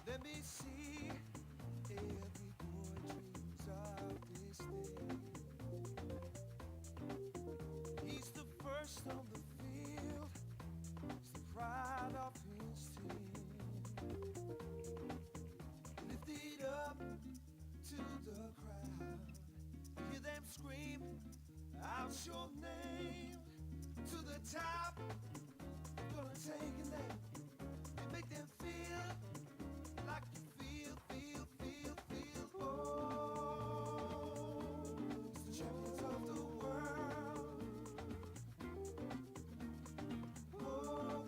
Let me see, every boy dreams of this day. He's the first on the field, he's the pride of his team. Lifted up to the crowd, hear them scream out your name. To the top, gonna take it there and make them feel like you feel, oh, it's the champions of the world, oh,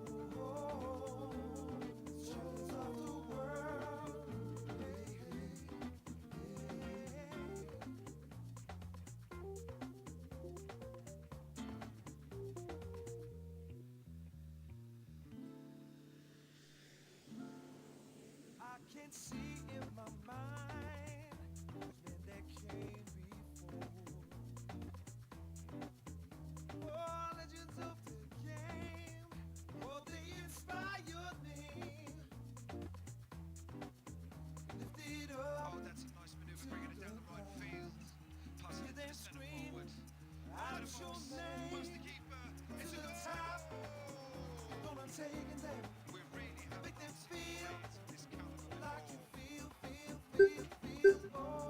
it's the champions of the world, hey, I can see in my mind men that came before. Oh, legends of the game, oh, they inspired me. Lifted up. Oh, that's a nice manoeuvre, bringing it down the right field. Passing it to the centre forward. Out your name. Past the keeper. To the top. Gonna take it there. We're really having Make them feel this caliber. like you feel, oh.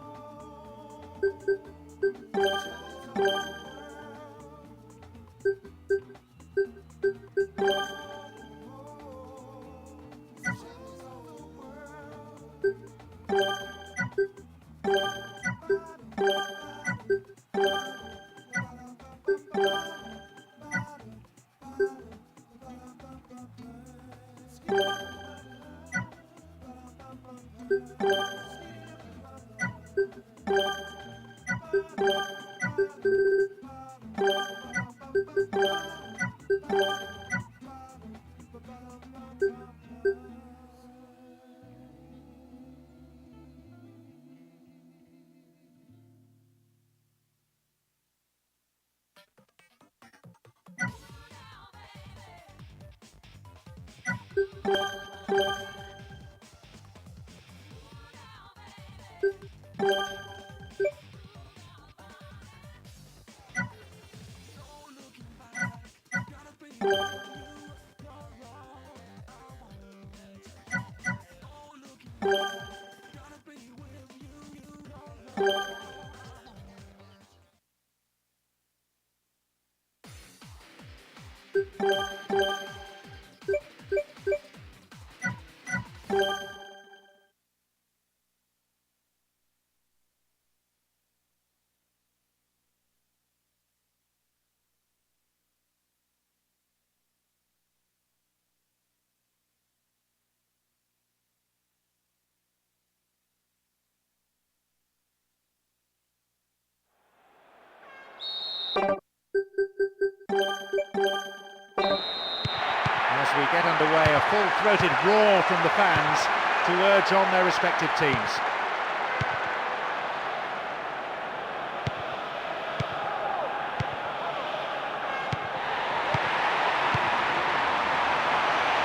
As we get underway, a full-throated roar from the fans to urge on their respective teams.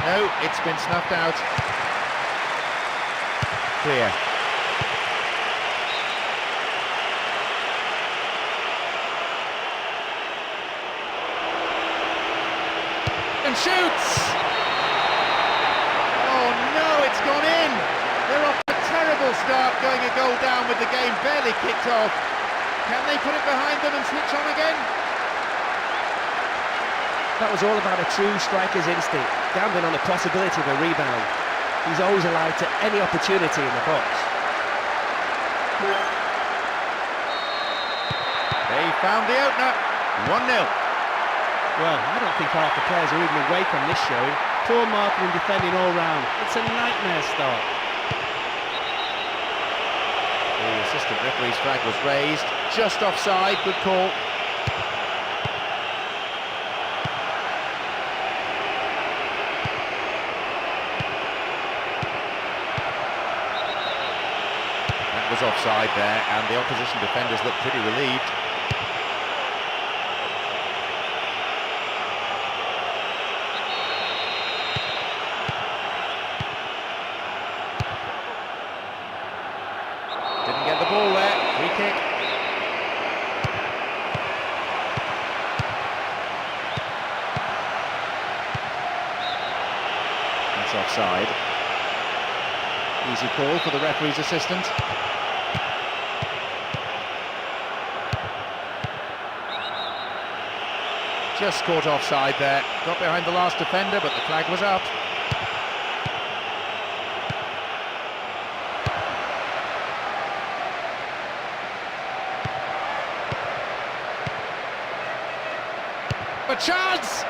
No, it's been snuffed out. Clear. And shoots! Oh no, it's gone in! They're off a terrible start, going a goal down with the game barely kicked off. Can they put it behind them and switch on again? That was all about a true striker's instinct, gambling on the possibility of a rebound. He's always allowed to any opportunity in the box. They found the opener, 1-0. Well, I don't think half the players are even awake on this showing. Poor marking and defending all round. It's a nightmare start. The assistant referee's flag was raised, just offside, good call. That was offside there, and the opposition defenders looked pretty relieved. Didn't get the ball there, free kick. That's offside. Easy call for the referee's assistant. Just caught offside there, got behind the last defender, but the flag was up. A chance!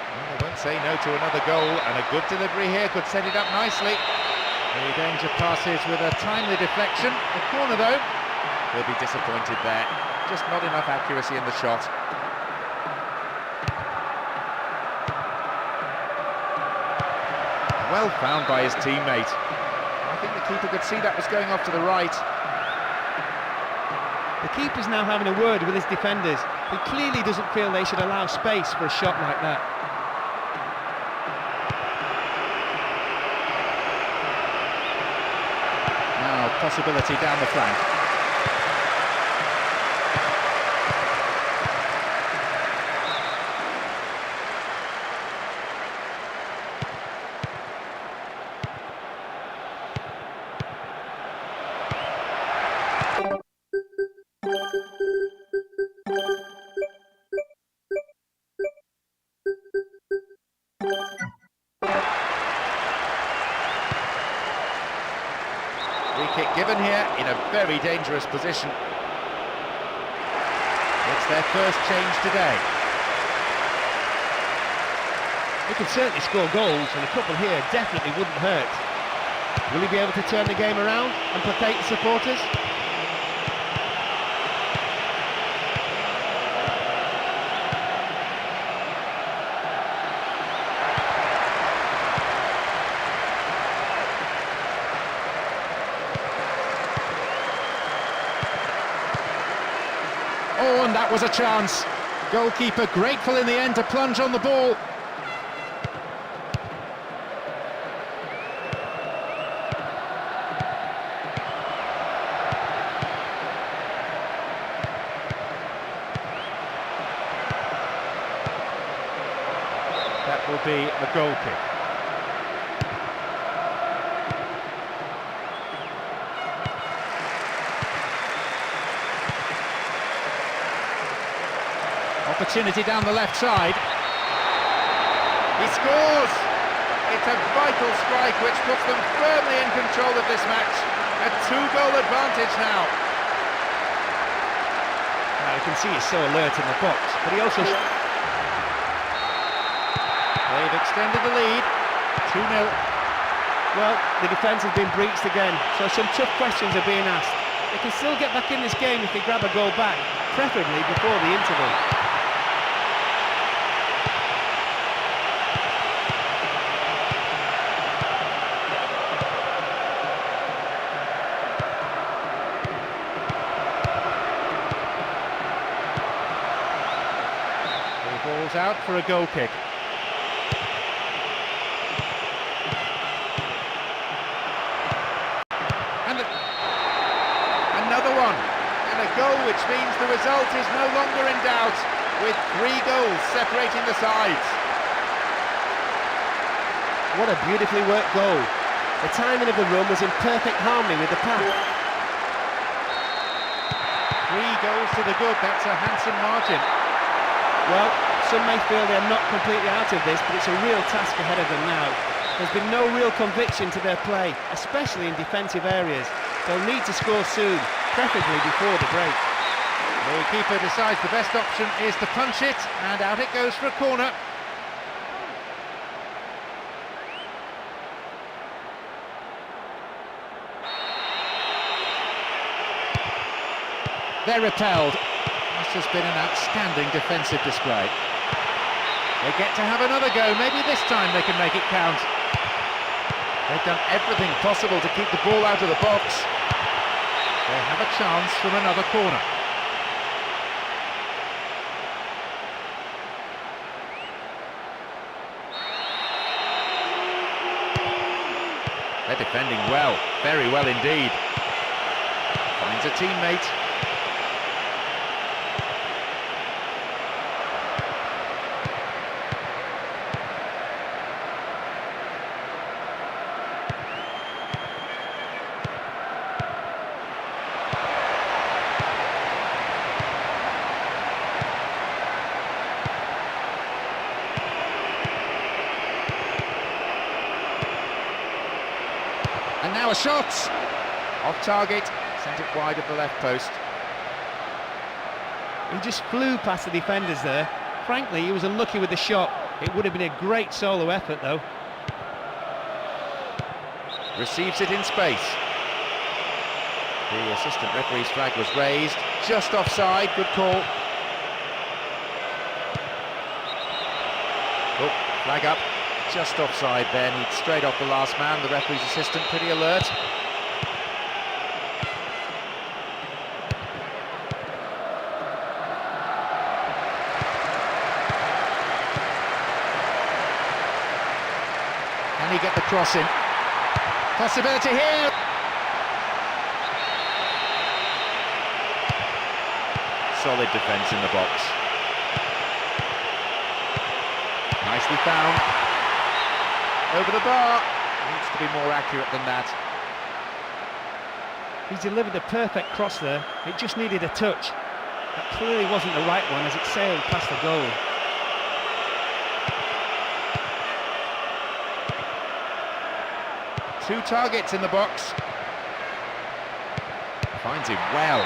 Well, they won't say no to another goal, and a good delivery here could set it up nicely. The danger passes with a timely deflection. The corner, though, he'll be disappointed there. Just not enough accuracy in the shot. Well found by his teammate. I think the keeper could see that was going off to the right. The keeper's now having a word with his defenders. He clearly doesn't feel they should allow space for a shot like that. Now, possibility down the flank. Free kick given here in a very dangerous position. It's their first change today. He can certainly score goals, and a couple here definitely wouldn't hurt. Will he be able to turn the game around and placate the supporters? Oh, and that was a chance. Goalkeeper grateful in the end to plunge on the ball. That will be a goal kick. Opportunity down the left side. He scores! It's a vital strike which puts them firmly in control of this match. A 2-goal advantage now. Now you can see he's so alert in the box, but he also... They've extended the lead. 2-0. Well, the defence has been breached again, so some tough questions are being asked. They can still get back in this game if they grab a goal back, preferably before the interval. Ball's out for a goal kick. And another one. And a goal which means the result is no longer in doubt, with 3 goals separating the sides. What a beautifully worked goal. The timing of the run was in perfect harmony with the pass. 3 goals to the good, that's a handsome margin. Well, some may feel they're not completely out of this, but it's a real task ahead of them now. There's been no real conviction to their play, especially in defensive areas. They'll need to score soon, preferably before the break. The keeper decides the best option is to punch it, and out it goes for a corner. They're repelled. This has been an outstanding defensive display. They get to have another go, maybe this time they can make it count. They've done everything possible to keep the ball out of the box. They have a chance from another corner. They're defending well, very well indeed. Finds a teammate. And now a shot! Off target, sent it wide of the left post. He just flew past the defenders there. Frankly, he was unlucky with the shot. It would have been a great solo effort though. Receives it in space. The assistant referee's flag was raised, just offside, good call. Oh, flag up. Just offside there, and he'd straight off the last man. The referee's assistant pretty alert. Can he get the cross in? Possibility here! Solid defence in the box. Nicely found. Over the bar, needs to be more accurate than that. He's delivered a perfect cross there, it just needed a touch. That clearly wasn't the right one as it sailed past the goal. Two targets in the box. Finds him well.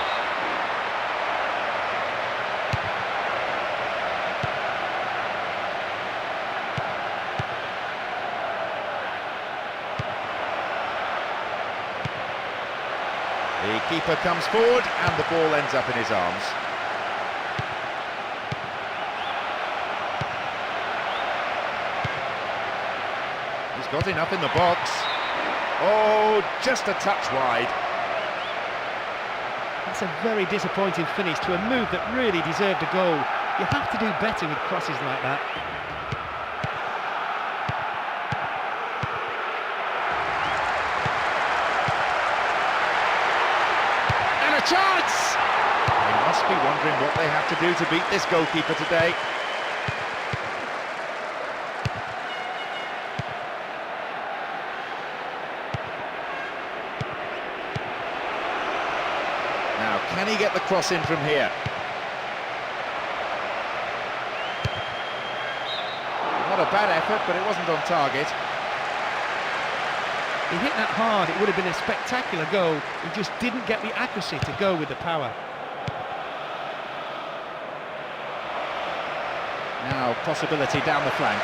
The keeper comes forward and the ball ends up in his arms. He's got enough in the box. Oh, just a touch wide. That's a very disappointing finish to a move that really deserved a goal. You have to do better with crosses like that. Chance! They must be wondering what they have to do to beat this goalkeeper today. Now, can he get the cross in from here? Not a bad effort, but it wasn't on target. He hit that hard, it would have been a spectacular goal. He just didn't get the accuracy to go with the power. Now, possibility down the flank.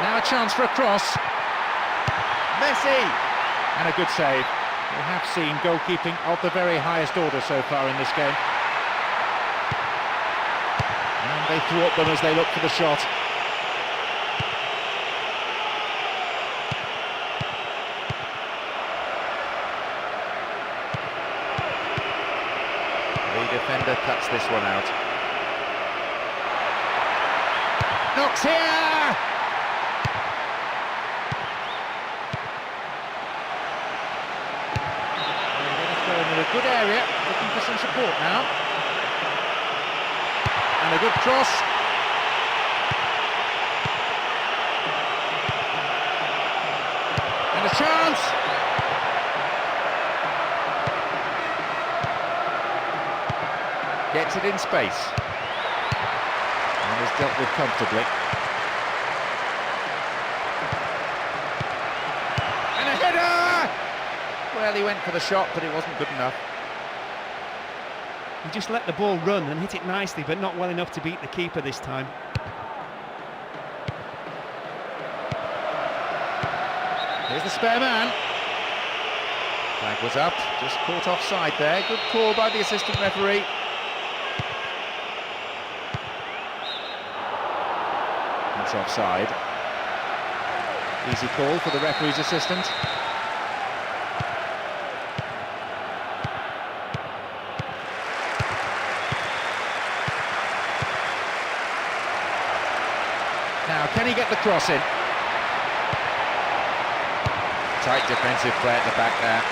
Now a chance for a cross. Messi! And a good save. We have seen goalkeeping of the very highest order so far in this game. And they thwart them as they look for the shot. The defender cuts this one out. Knocks here! In a good area, looking for some support now. And a good cross. chance! Gets it in space. And is dealt with comfortably. And a header! Well, he went for the shot, but it wasn't good enough. He just let the ball run and hit it nicely, but not well enough to beat the keeper this time. Here's the spare man. Flag was up, just caught offside there. Good call by the assistant referee. It's offside. Easy call for the referee's assistant. Now, can he get the cross in? Tight defensive play at the back there.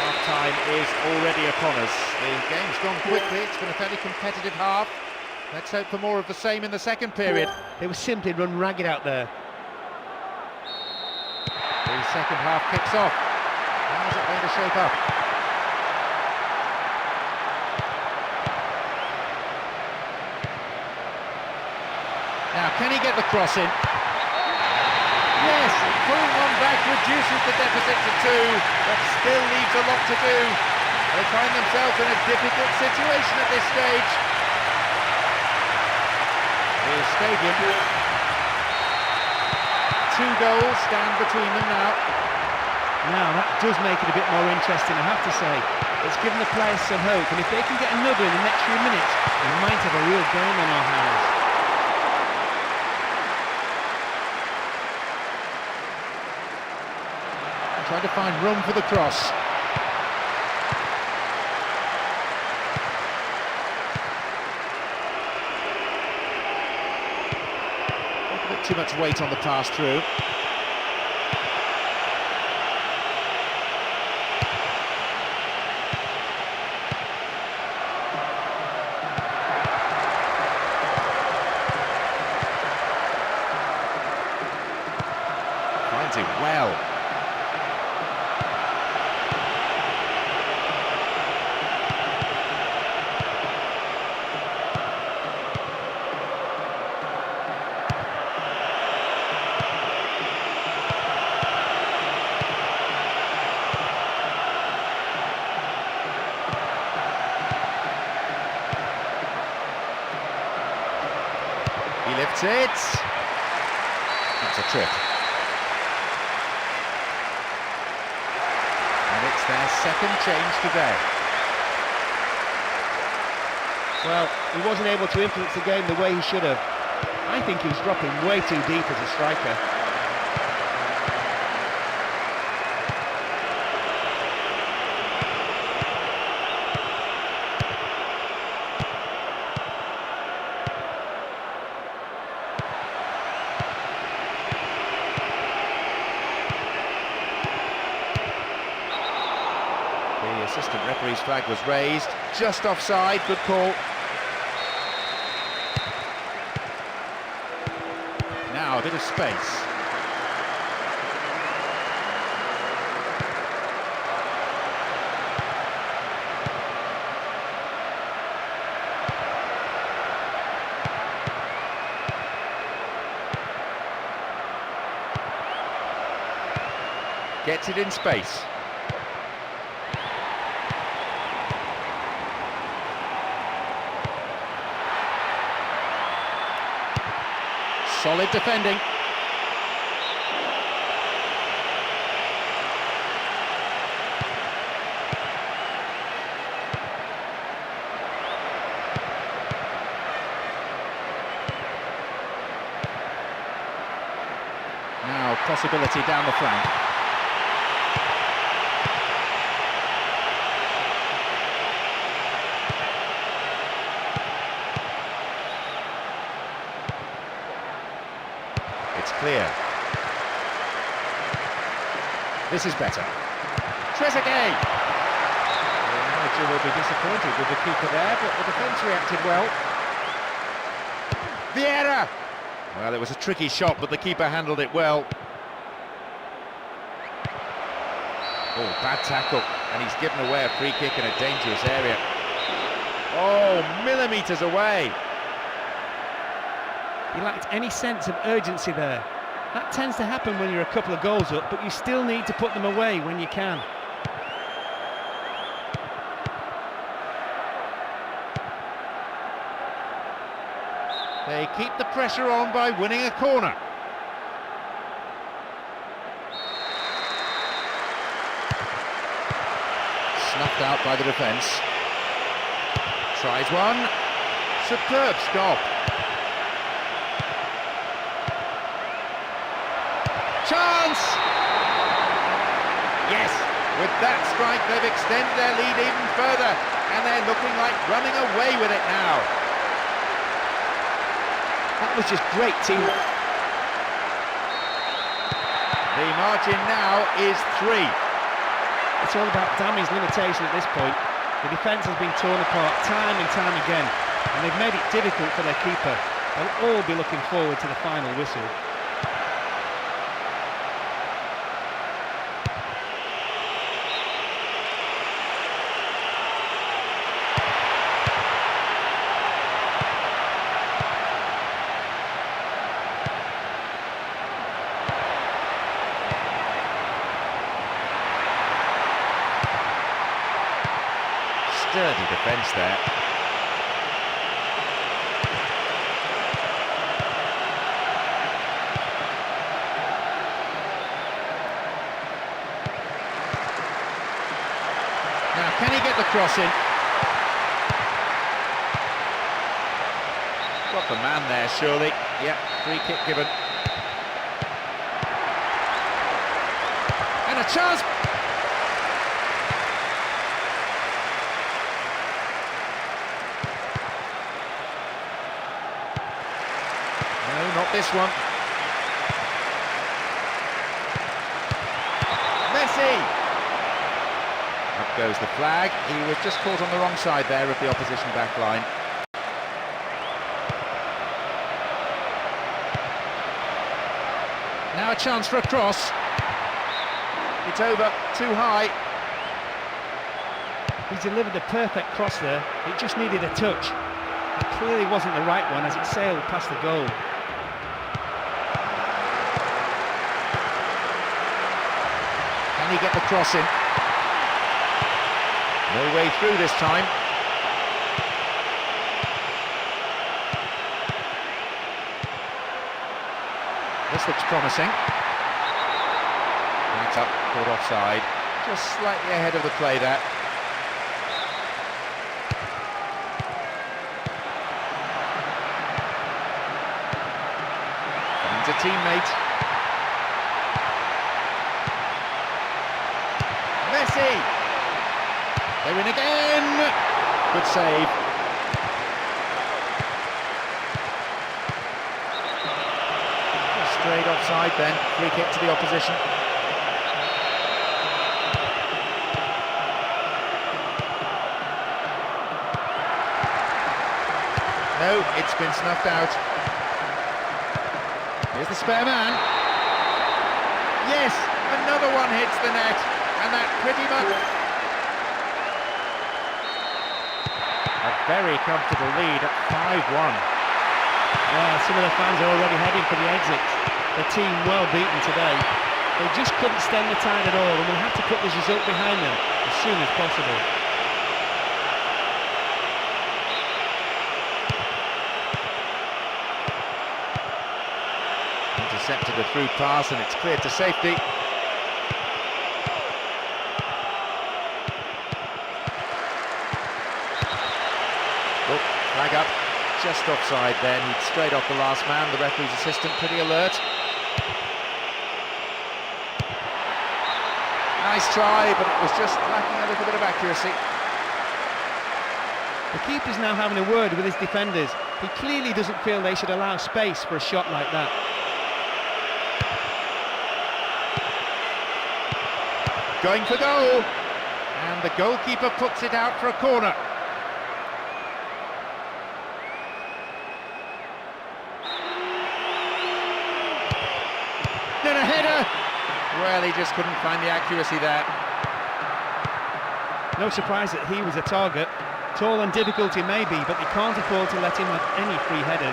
Half-time is already upon us. The game's gone quickly, it's been a fairly competitive half. Let's hope for more of the same in the second period. They were simply run ragged out there. The second half kicks off. How's it going to shape up? Now, can he get the cross in? Yes, pulling one back reduces the deficit to 2, but still leaves a lot to do. They find themselves in a difficult situation at this stage. The stadium. 2 goals stand between them now. Now, that does make it a bit more interesting, I have to say. It's given the players some hope, and if they can get another in the next few minutes, we might have a real game on our hands. Trying to find room for the cross. A bit too much weight on the pass through. Finds it well. He lifts it. That's a trip. And it's their second change today. Well, he wasn't able to influence the game the way he should have. I think he was dropping way too deep as a striker. The assistant referee's flag was raised, just offside, good call. Now a bit of space. Gets it in space. Solid defending. Now possibility down the flank. It's clear. This is better. Trezeguet! The manager will be disappointed with the keeper there, but the defence reacted well. Vieira! Well, it was a tricky shot, but the keeper handled it well. Oh, bad tackle, and he's given away a free kick in a dangerous area. Oh, millimetres away. He lacked any sense of urgency there. That tends to happen when you're a couple of goals up, but you still need to put them away when you can. They keep the pressure on by winning a corner. Snuffed out by the defence. Tries one. Superb stop. Chance! Yes, with that strike they've extended their lead even further, and they're looking like running away with it now. That was just great teamwork. The margin now is 3. It's all about damage limitation at this point. The defence has been torn apart time and time again, and they've made it difficult for their keeper. They'll all be looking forward to the final whistle. Sturdy defence there. Now, can he get the cross in? Got the man there, surely. Yep, free kick given. And a chance. Not this one. Messi! Up goes the flag. He was just caught on the wrong side there of the opposition back line. Now a chance for a cross. It's over, too high. He's delivered a perfect cross there. It just needed a touch. It clearly wasn't the right one as it sailed past the goal. Can he get the cross in? No way through this time. This looks promising. That's up, caught offside. Just slightly ahead of the play there. Finds a teammate. Messi! They're in again! Good save. Straight offside then, free kick to the opposition. No, it's been snuffed out. Here's the spare man. Yes, another one hits the net. And that pretty much a very comfortable lead at 5-1. Yeah, some of the fans are already heading for the exits. The team well beaten today. They just couldn't stem the tide at all, and will have to put this result behind them as soon as possible. Intercepted a through pass, and it's cleared to safety. Flag up, just offside then, he'd straight off the last man, the referee's assistant pretty alert. Nice try, but it was just lacking a little bit of accuracy. The keeper's now having a word with his defenders. He clearly doesn't feel they should allow space for a shot like that. Going for goal, and the goalkeeper puts it out for a corner. Well, he just couldn't find the accuracy there. No surprise that he was a target. Tall and difficulty maybe, but they can't afford to let him have any free headers.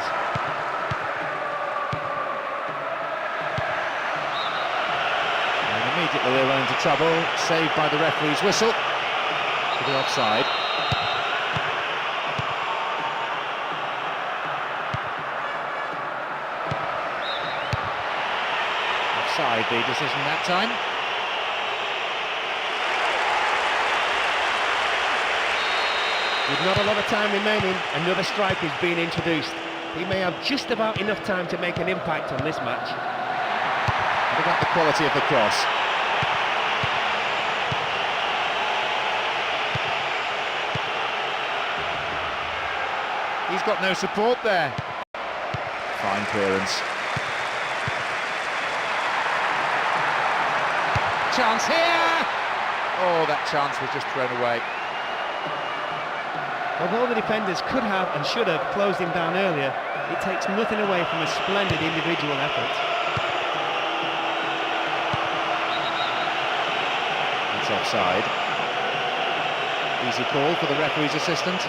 And immediately they run into trouble, saved by the referee's whistle for the offside. Offside, the decision that time. With not a lot of time remaining, another striker's been introduced. He may have just about enough time to make an impact on this match. What about the quality of the cross? He's got no support there. Fine clearance. Chance here! Oh, that chance was just thrown away. Although the defenders could have and should have closed him down earlier, it takes nothing away from a splendid individual effort. It's offside. Easy call for the referee's assistant.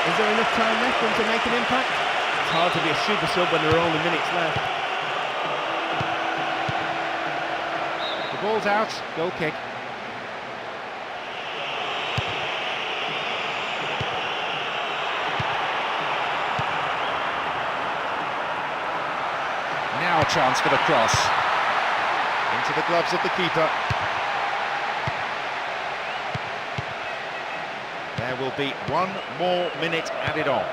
Is there enough time left for him to make an impact? It's hard to be a super sub when there are only minutes left. The ball's out, goal kick. Now a chance for the cross. Into the gloves of the keeper. There will be one more minute added on.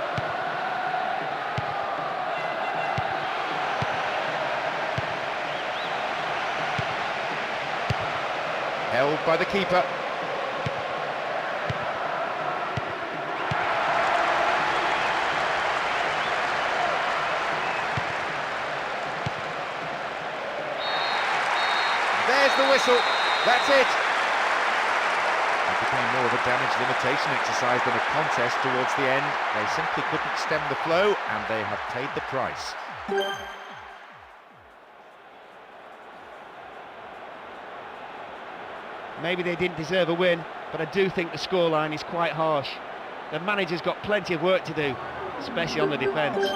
Held by the keeper. There's the whistle. That's it. It became more of a damage limitation exercise than a contest towards the end. They simply couldn't stem the flow, and they have paid the price. Maybe they didn't deserve a win, but I do think the scoreline is quite harsh. The manager's got plenty of work to do, especially on the defence.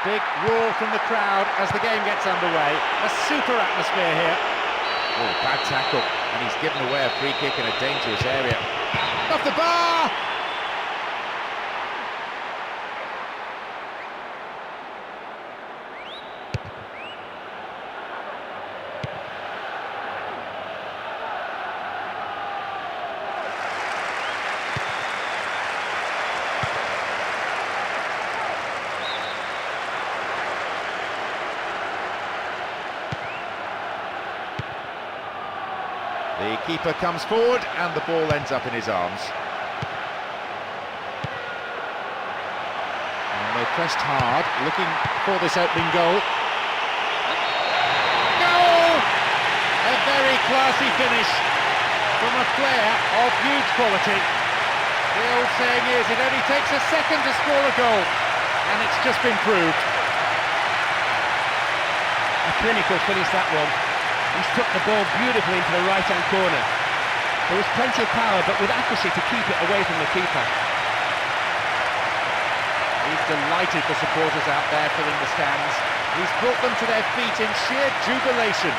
Big roar from the crowd as the game gets underway. A super atmosphere here. Oh, bad tackle, and he's given away a free kick in a dangerous area. Off the bar! The keeper comes forward and the ball ends up in his arms. And they pressed hard, looking for this opening goal. Goal! A very classy finish from a player of huge quality. The old saying is, it only takes a second to score a goal, and it's just been proved. A clinical finish, that one. He's took the ball beautifully into the right-hand corner. There was plenty of power, but with accuracy to keep it away from the keeper. He's delighted the supporters out there filling the stands. He's brought them to their feet in sheer jubilation.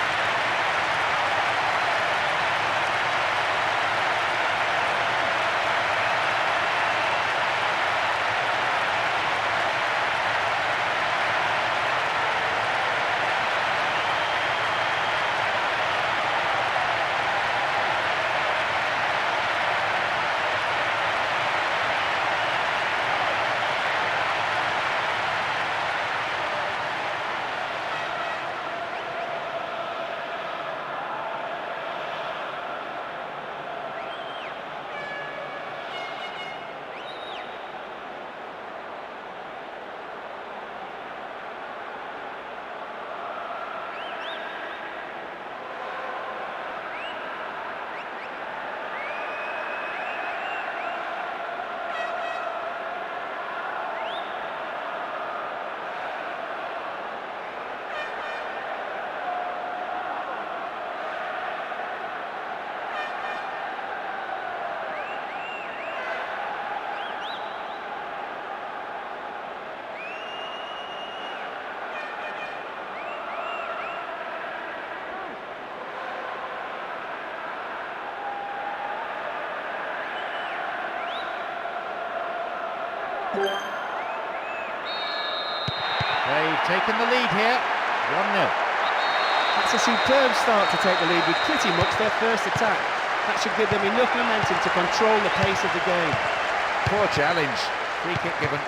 They've taken the lead here, 1-0. That's a superb start to take the lead with pretty much their first attack. That should give them enough momentum to control the pace of the game. Poor challenge, free kick given.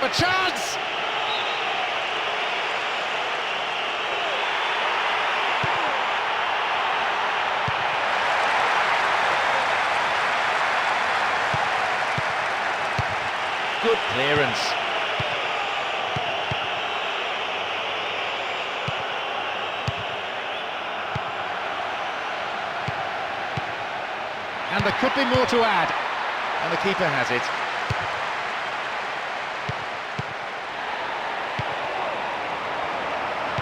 A chance! Good clearance. And there could be more to add, and the keeper has it.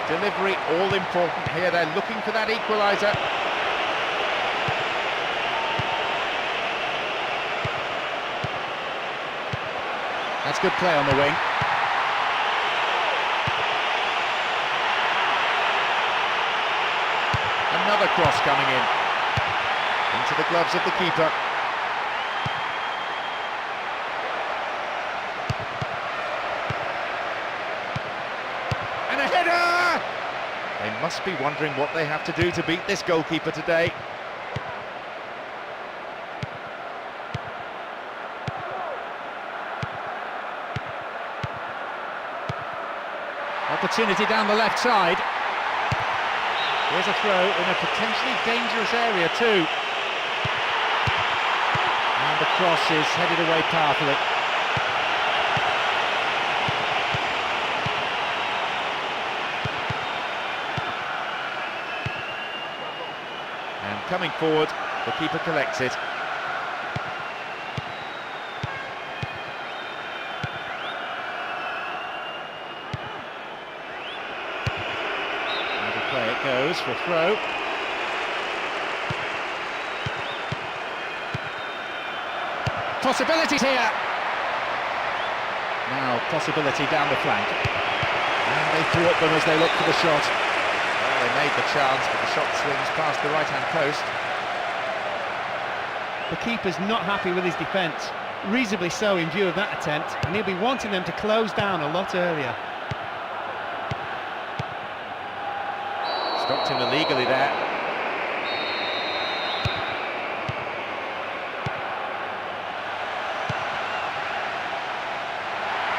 Delivery all important here, they're looking for that equaliser. That's good play on the wing. Another cross coming in. Into the gloves of the keeper. And a header! They must be wondering what they have to do to beat this goalkeeper today. Opportunity down the left side. Here's a throw in a potentially dangerous area too. And the cross is headed away powerfully. And coming forward, the keeper collects it. Play it goes for a throw. Possibilities here. Now possibility down the flank. And they thwart them as they look for the shot. Well, they made the chance, but the shot swings past the right-hand post. The keeper's not happy with his defence, reasonably so in view of that attempt, and he'll be wanting them to close down a lot earlier. Stopped him illegally there.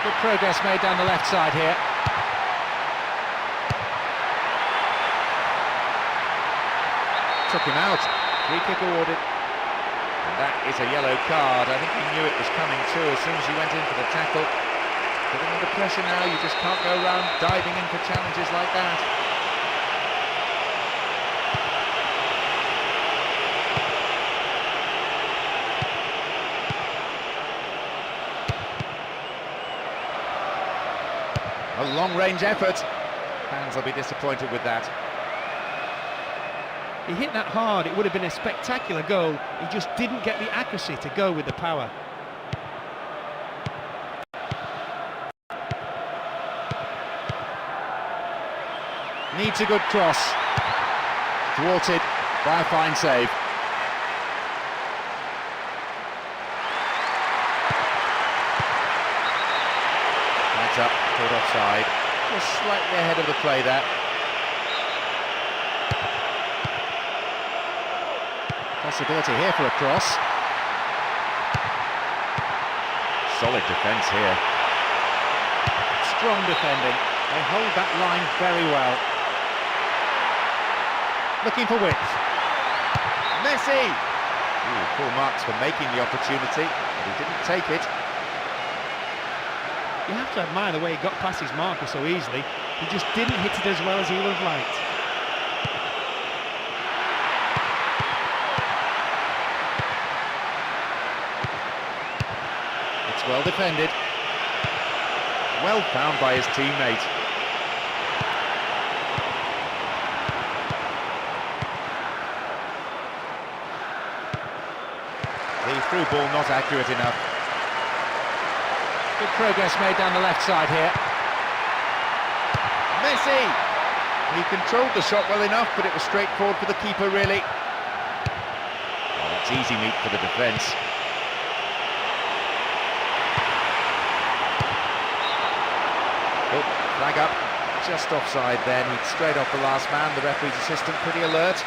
Good progress made down the left side here. Took him out. Free kick awarded. And that is a yellow card. I think he knew it was coming too as soon as he went in for the tackle. Putting under pressure now, you just can't go around diving in for challenges like that. A long-range effort. Fans will be disappointed with that. He hit that hard, it would have been a spectacular goal. He just didn't get the accuracy to go with the power. Needs a good cross. Thwarted by a fine save. Up, caught offside, just slightly ahead of the play there. Possibility here for a cross. Solid defence here. Strong defending, they hold that line very well. Looking for width. Messi! Ooh, full marks for making the opportunity, but he didn't take it. You have to admire the way he got past his marker so easily. He just didn't hit it as well as he would have liked. The It's well defended. Well found by his teammate. The through ball not accurate enough. Good progress made down the left side here. Messi! He controlled the shot well enough, but it was straightforward for the keeper, really. Oh, that's easy meat for the defence. Oh, flag up. Just offside then. He'd straight off the last man. The referee's assistant pretty alert.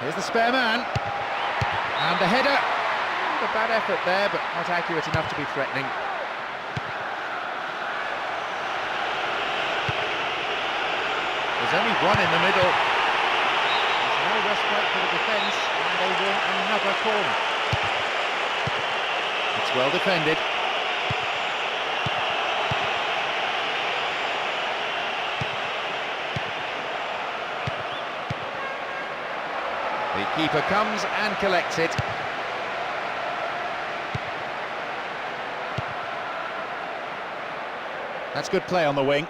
Here's the spare man. And the header. A bad effort there, but not accurate enough to be threatening. There's only one in the middle. There's no respite for the defence, and they win another corner. It's well defended. The keeper comes and collects it. That's good play on the wing.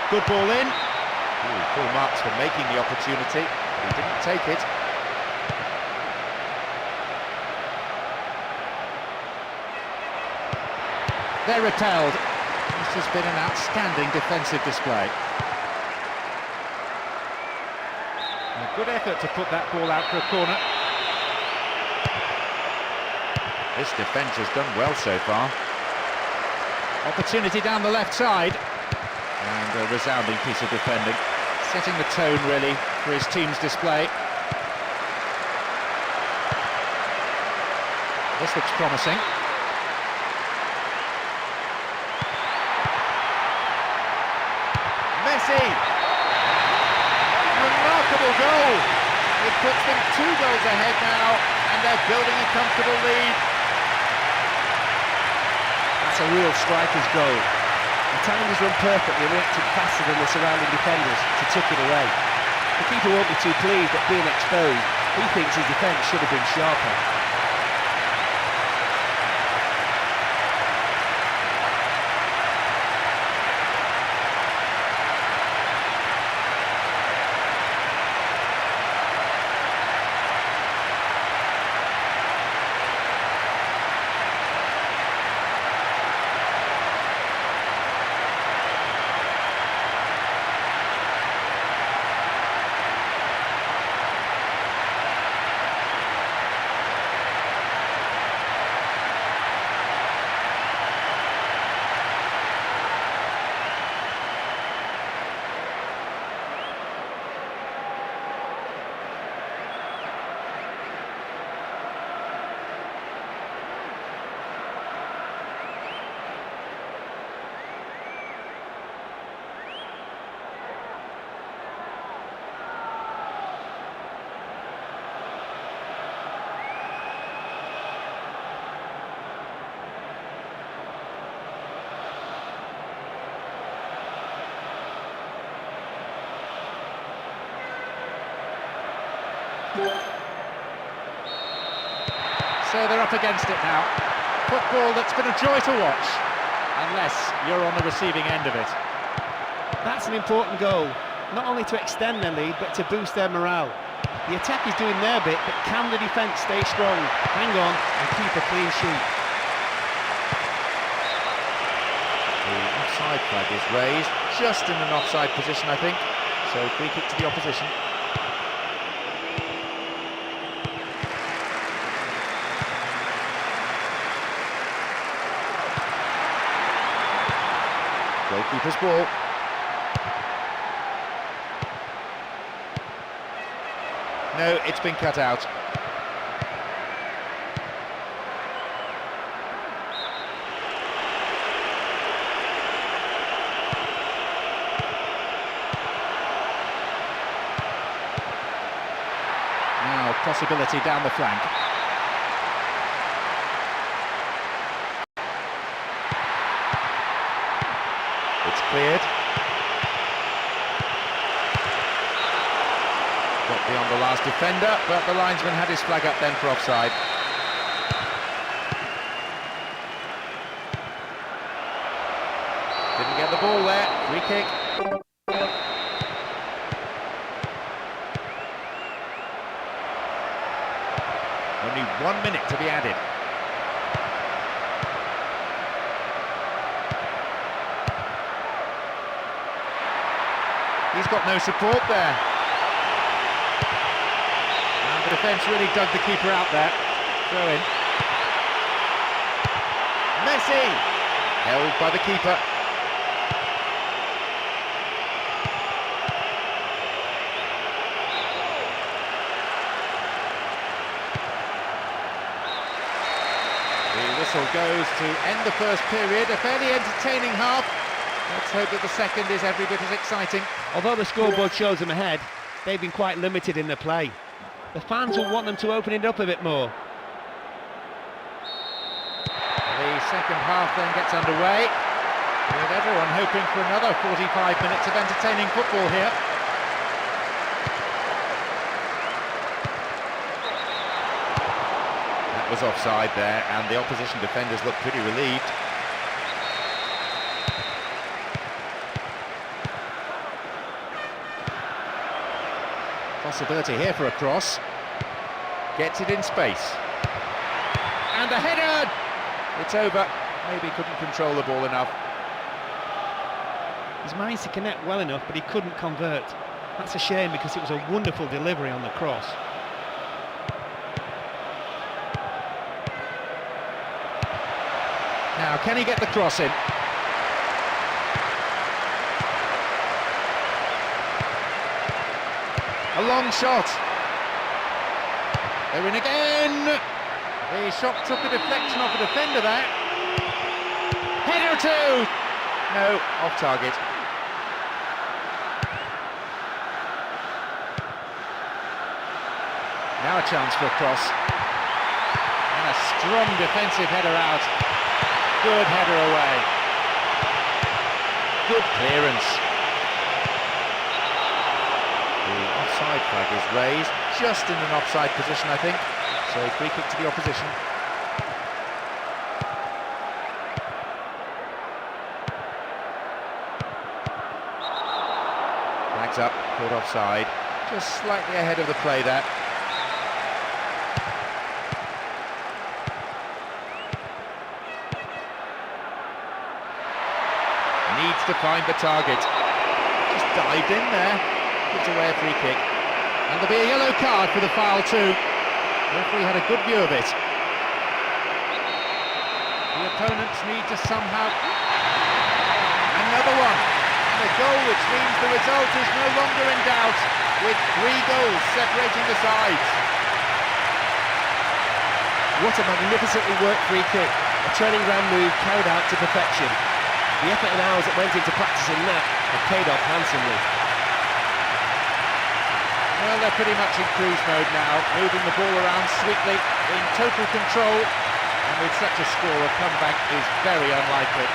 Good ball in. Ooh, full marks for making the opportunity, but he didn't take it. They're repelled. This has been an outstanding defensive display. A good effort to put that ball out for a corner. This defence has done well so far. Opportunity down the left side. And a resounding piece of defending. Setting the tone, really, for his team's display. This looks promising. Messi! Remarkable goal! It puts them 2 goals ahead now, and they're building a comfortable lead. That's a real striker's goal. The time was run perfectly, reacted faster than the surrounding defenders to tuck it away. The keeper won't be too pleased at being exposed. He thinks his defence should have been sharper. So they're up against it now. Football that's been a joy to watch, unless you're on the receiving end of it. That's an important goal, not only to extend their lead, but to boost their morale. The attack is doing their bit, but can the defence stay strong, hang on and keep a clean sheet? The offside flag is raised, just in an offside position, I think. So free kick to the opposition. Goalkeeper's ball. No, it's been cut out. Now, possibility down the flank. It's cleared. beyond the last defender, but the linesman had his flag up then for offside. Didn't get the ball there, free kick. Only 1 minute to be added. He's got no support there. And the defence really dug the keeper out there. Throw in. Messi! Held by the keeper. The whistle goes to end the first period. A fairly entertaining half. Let's hope that the second is every bit as exciting. Although the scoreboard shows them ahead, they've been quite limited in their play. The fans will want them to open it up a bit more. The second half then gets underway, with everyone hoping for another 45 minutes of entertaining football here. That was offside there, and the opposition defenders look pretty relieved. Possibility here for a cross. Gets it in space. And a header! It's over. Maybe couldn't control the ball enough. He's managed to connect well enough, but he couldn't convert. That's a shame because it was a wonderful delivery on the cross. Now, can he get the cross in? A long shot. They're in again. The shot took a deflection off a defender there. Header too. No, off target. Now a chance for a cross. And a strong defensive header out. Good header away. Good clearance. The offside flag is raised, just in an offside position, I think. So free kick to the opposition. Flags up, called offside. Just slightly ahead of the play there. Needs to find the target. Just dived in there. Gives away a free kick. And there'll be a yellow card for the foul too. The referee had a good view of it. The opponents need to somehow... Another one. And a goal which means the result is no longer in doubt, with 3 goals separating the sides. What a magnificently worked free kick. A training ground move carried out to perfection. The effort and hours that went into practicing that have paid off handsomely. Well, they're pretty much in cruise mode now, moving the ball around sweetly, in total control, and with such a score, a comeback is very unlikely.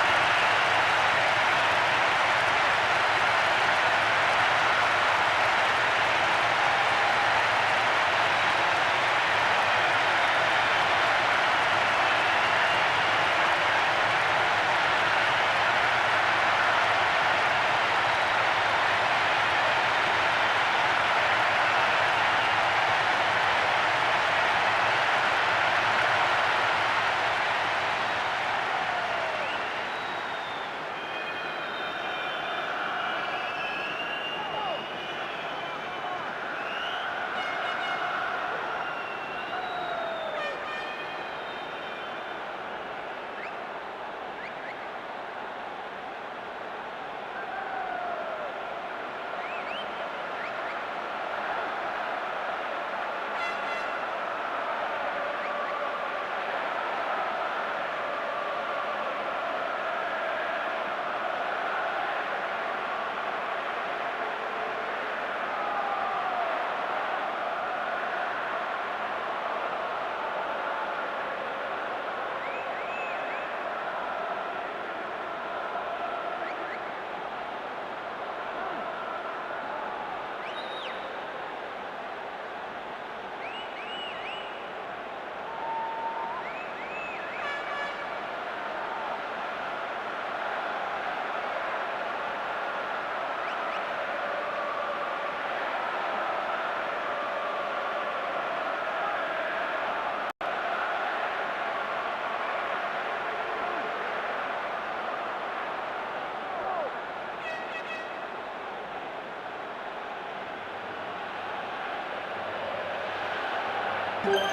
Now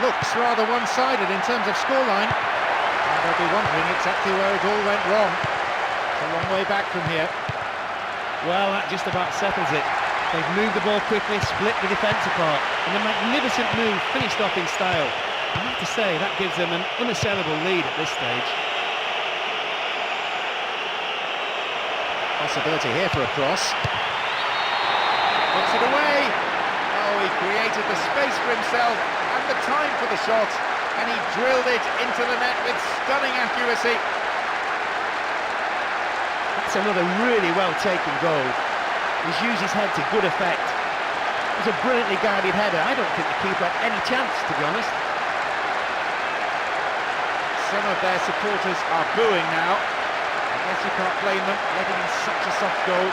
looks rather one-sided in terms of scoreline. And they'll be wondering exactly where it all went wrong. It's a long way back from here. Well, that just about settles it. They've moved the ball quickly, split the defence apart, and a magnificent move finished off in style. I have to say, that gives them an unassailable lead at this stage. Possibility here for a cross. Puts it away. Oh, he created the space for himself and the time for the shot, and he drilled it into the net with stunning accuracy. That's another really well-taken goal. He's used his head to good effect. It was a brilliantly guided header. I don't think the keeper had any chance, to be honest. Some of their supporters are booing now. I guess you can't blame them, letting in such a soft goal.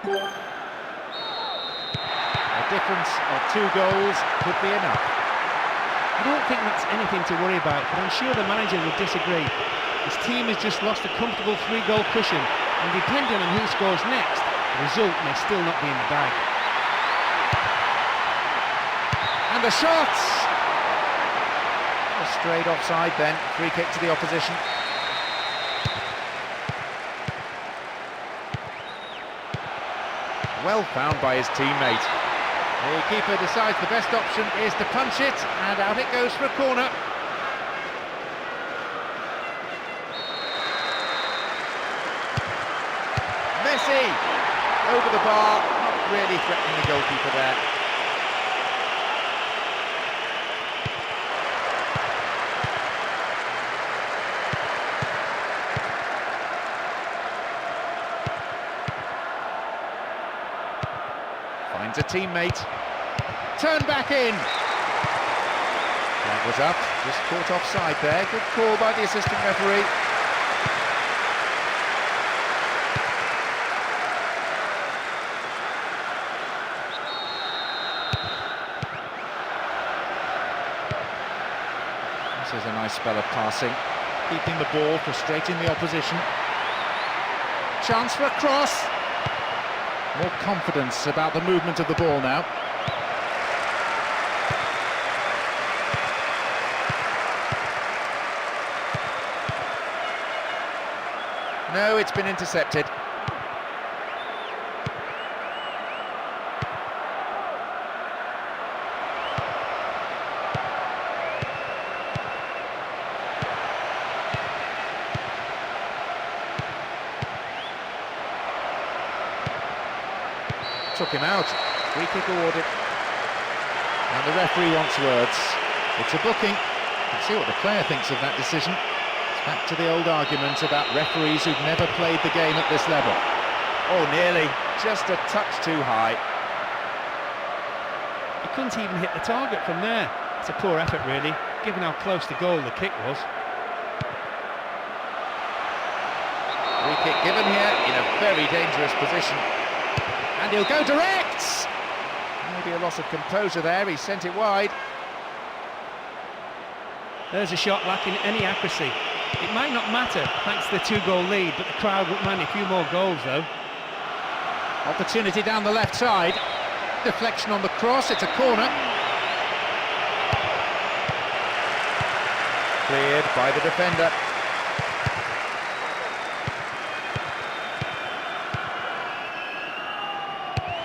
A difference of 2 goals could be enough. I don't think that's anything to worry about, but I'm sure the manager would disagree. His team has just lost a comfortable 3-goal cushion, and depending on who scores next, the result may still not be in the bag. And the shots! Straight offside then, free kick to the opposition. Well found by his teammate. The keeper decides the best option is to punch it, and out it goes for a corner. Messi! Over the bar, not really threatening the goalkeeper there. Finds a teammate. Turn back in. That was up, just caught offside there. Good call by the assistant referee. This is a nice spell of passing, keeping the ball, frustrating the opposition. Chance for a cross. More confidence about the movement of the ball now. No, it's been intercepted. Took him out. Free kick awarded. And the referee wants words. It's a booking. Let's see what the player thinks of that decision. It's back to the old argument about referees who've never played the game at this level. Oh, nearly. Just a touch too high. He couldn't even hit the target from there. It's a poor effort, really, given how close the goal the kick was. Free kick given here in a very dangerous position. And he'll go direct! Maybe a loss of composure there, he sent it wide. There's a shot lacking any accuracy. It might not matter, thanks to the 2-goal lead, but the crowd won't mind a few more goals, though. Opportunity down the left side. Deflection on the cross, it's a corner. Cleared by the defender.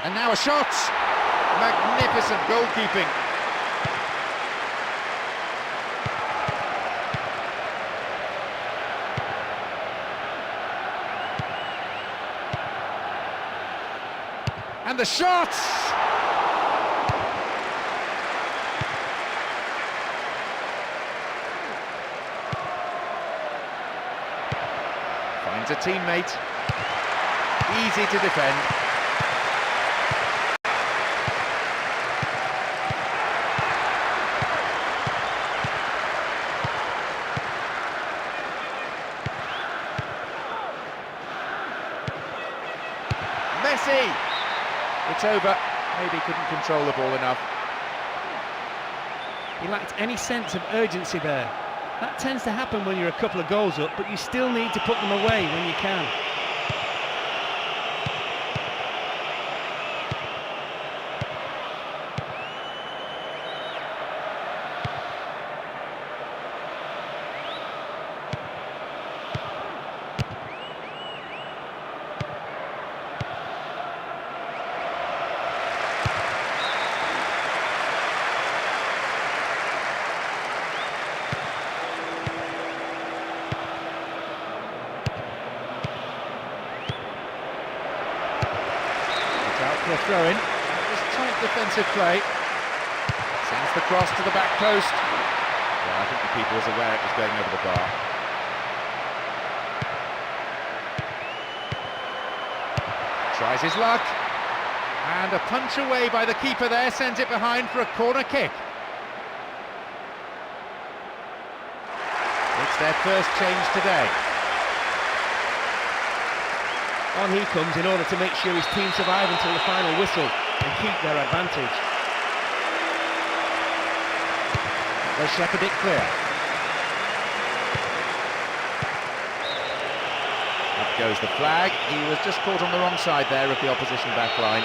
And now a shot! Magnificent goalkeeping. And the shot! Finds a teammate. Easy to defend. Messi! It's over. Maybe couldn't control the ball enough. He lacked any sense of urgency there. That tends to happen when you're a couple of goals up, but you still need to put them away when you can. For a throw-in. It was tight defensive play. Sends the cross to the back post. Yeah, I think the keeper was aware it was going over the bar. Tries his luck. And a punch away by the keeper there sends it behind for a corner kick. It's their first change today. On he comes in order to make sure his team survive until the final whistle and keep their advantage. They'll shepherd it clear. Up goes the flag. He was just caught on the wrong side there of the opposition back line.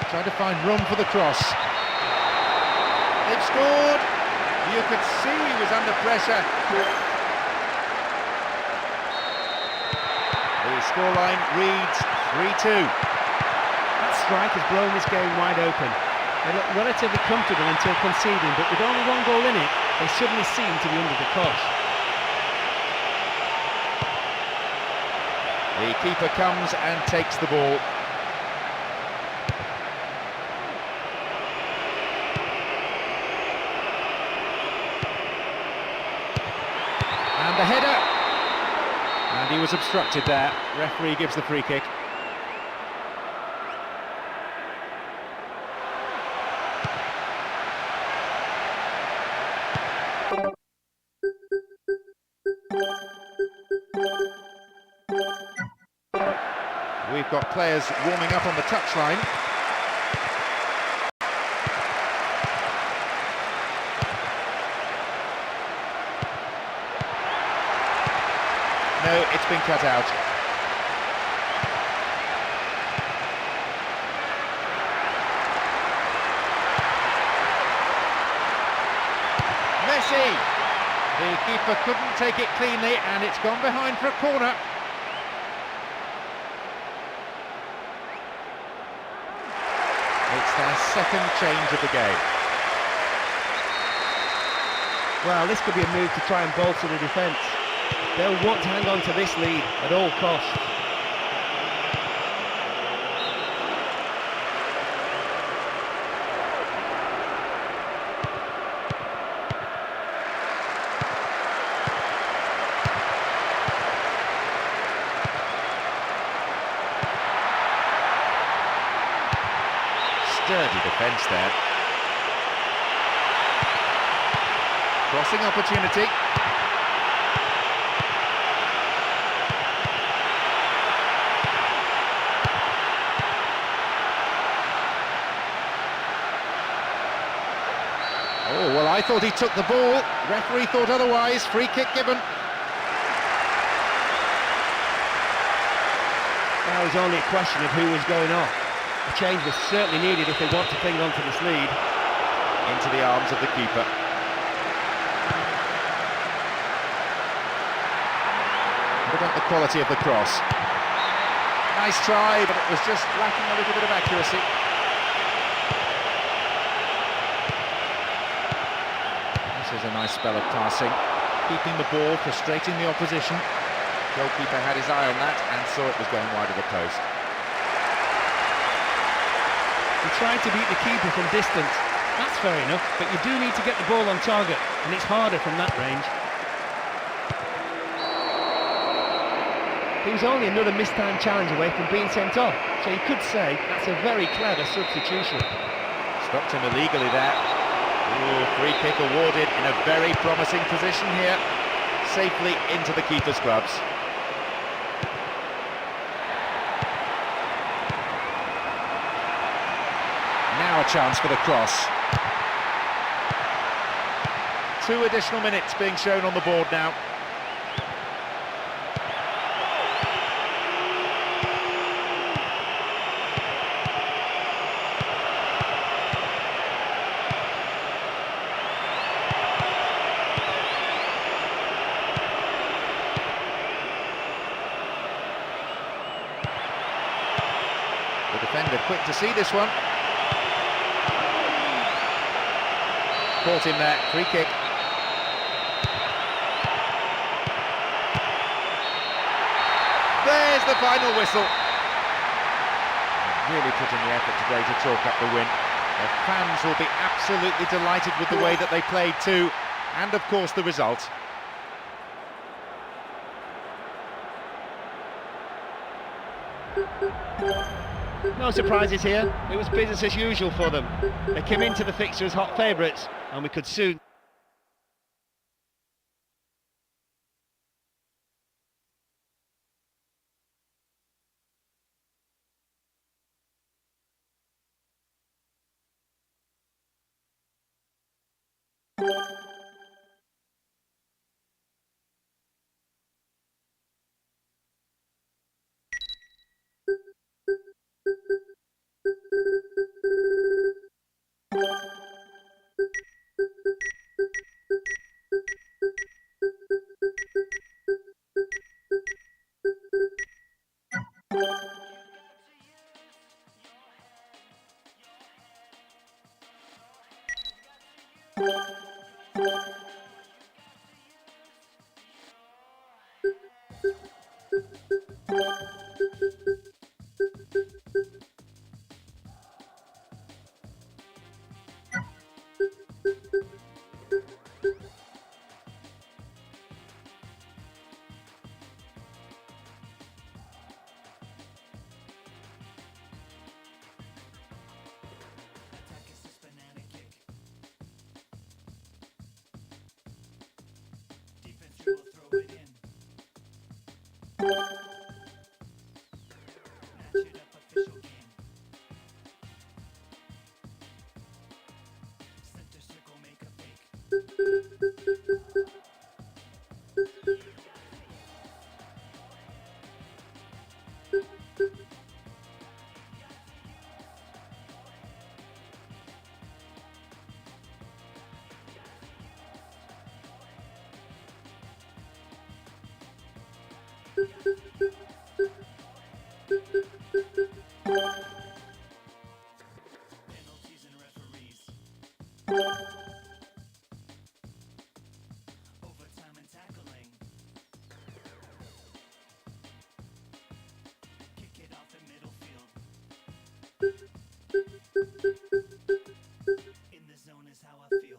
Trying to find room for the cross. They've scored! You could see he was under pressure. The scoreline reads 3-2. That strike has blown this game wide open. They look relatively comfortable until conceding, but with only one goal in it, they suddenly seem to be under the cosh. The keeper comes and takes the ball. And the header, and he was obstructed there. Referee gives the free kick. We've got players warming up on the touchline. No, it's been cut out. Messi! The keeper couldn't take it cleanly and it's gone behind for a corner. It's their second change of the game. Well, this could be a move to try and bolster the defence. They'll want to hang on to this lead at all costs. Sturdy defence there. Crossing opportunity. Oh, well, I thought he took the ball. Referee thought otherwise. Free kick given. Now it's only a question of who was going off. A change was certainly needed if they want to cling on to this lead. Into the arms of the keeper. What about the quality of the cross? Nice try, but it was just lacking a little bit of accuracy. This is a nice spell of passing. Keeping the ball, frustrating the opposition. Goalkeeper had his eye on that and saw it was going wide of the post. He tried to beat the keeper from distance. That's fair enough, but you do need to get the ball on target, and it's harder from that range. He was only another mistimed challenge away from being sent off, so you could say that's a very clever substitution. Stopped him illegally there. Ooh, free kick awarded in a very promising position here. Safely into the keeper's gloves. Now a chance for the cross. 2 additional minutes being shown on the board now. The defender quick to see this one. Caught him there, free kick. There's the final whistle. Really put in the effort today to chalk up the win. The fans will be absolutely delighted with the way that they played too, and of course the result. No surprises here. It was business as usual for them. They came into the fixture as hot favourites, and we could soon... Penalties and referees. Overtime and tackling. Kick it off the middle field. In the zone is how I feel.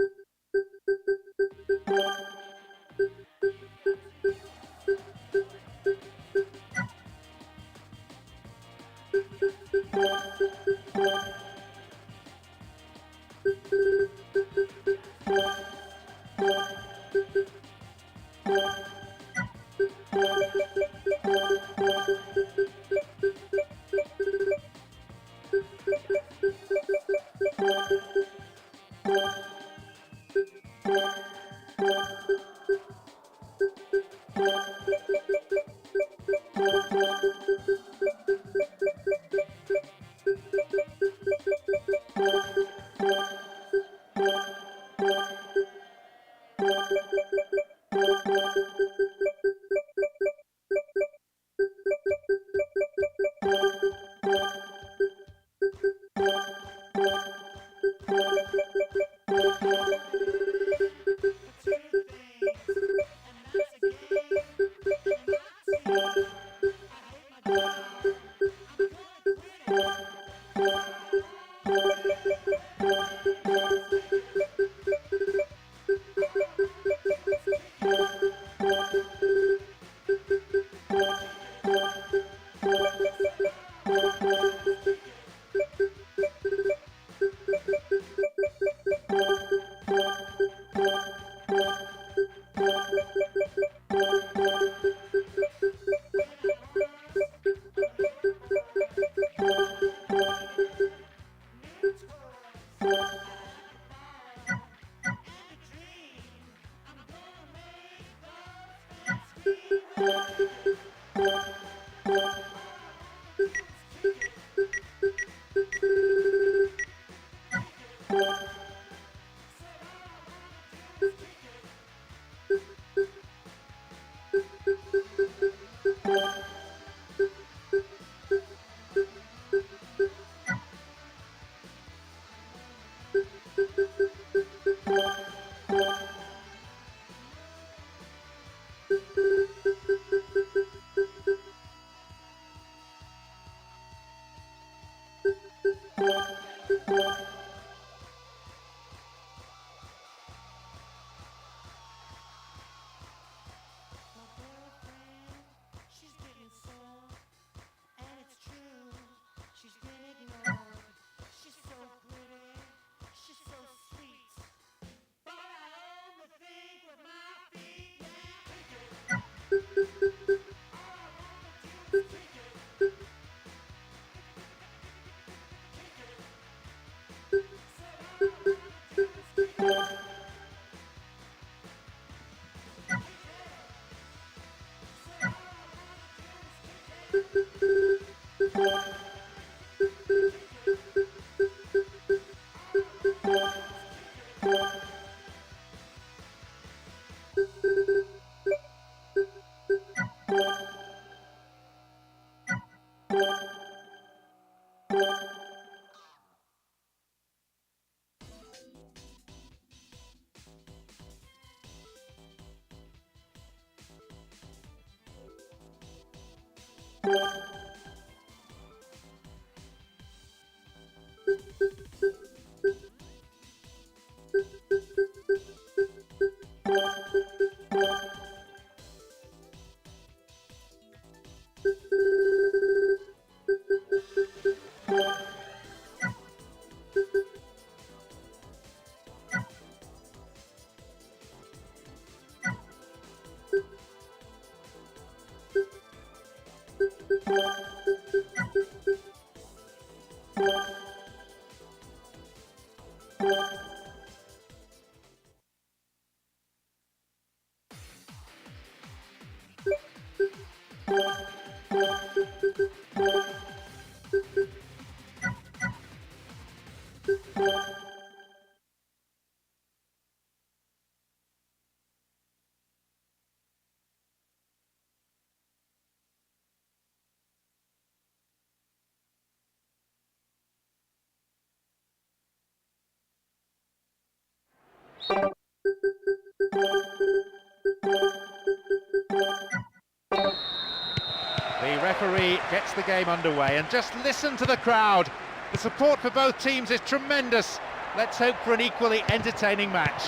The referee gets the game underway, and just listen to the crowd. The support for both teams is tremendous. Let's hope for an equally entertaining match.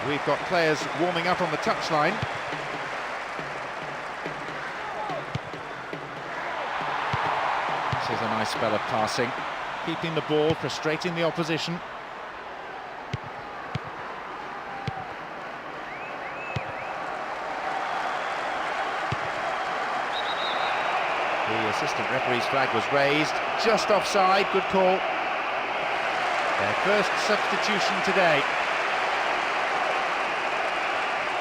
We've got players warming up on the touchline. This is a nice spell of passing, keeping the ball, frustrating the opposition. The assistant referee's flag was raised, just offside, good call. Their first substitution today.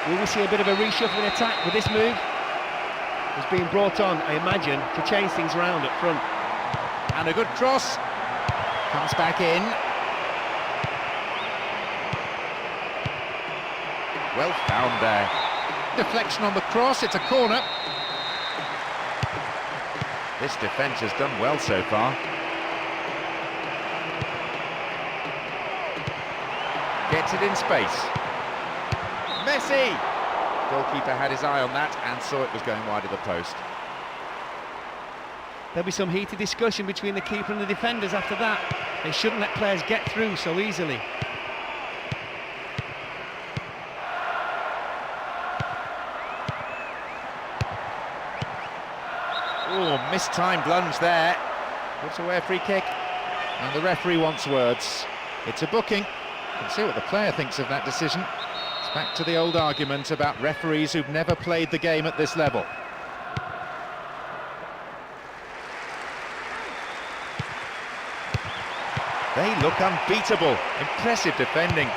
Will we see a bit of a reshuffling attack with this move? It's being brought on, I imagine, to change things around up front. And a good cross, comes back in. Well found there. Deflection on the cross, it's a corner. This defence has done well so far. Gets it in space. Messi! Goalkeeper had his eye on that and saw it was going wide of the post. There'll be some heated discussion between the keeper and the defenders after that. They shouldn't let players get through so easily. Oh, mistimed lunge there. Puts away a free kick. And the referee wants words. It's a booking. You can see what the player thinks of that decision. It's back to the old argument about referees who've never played the game at this level. They look unbeatable. Impressive defending.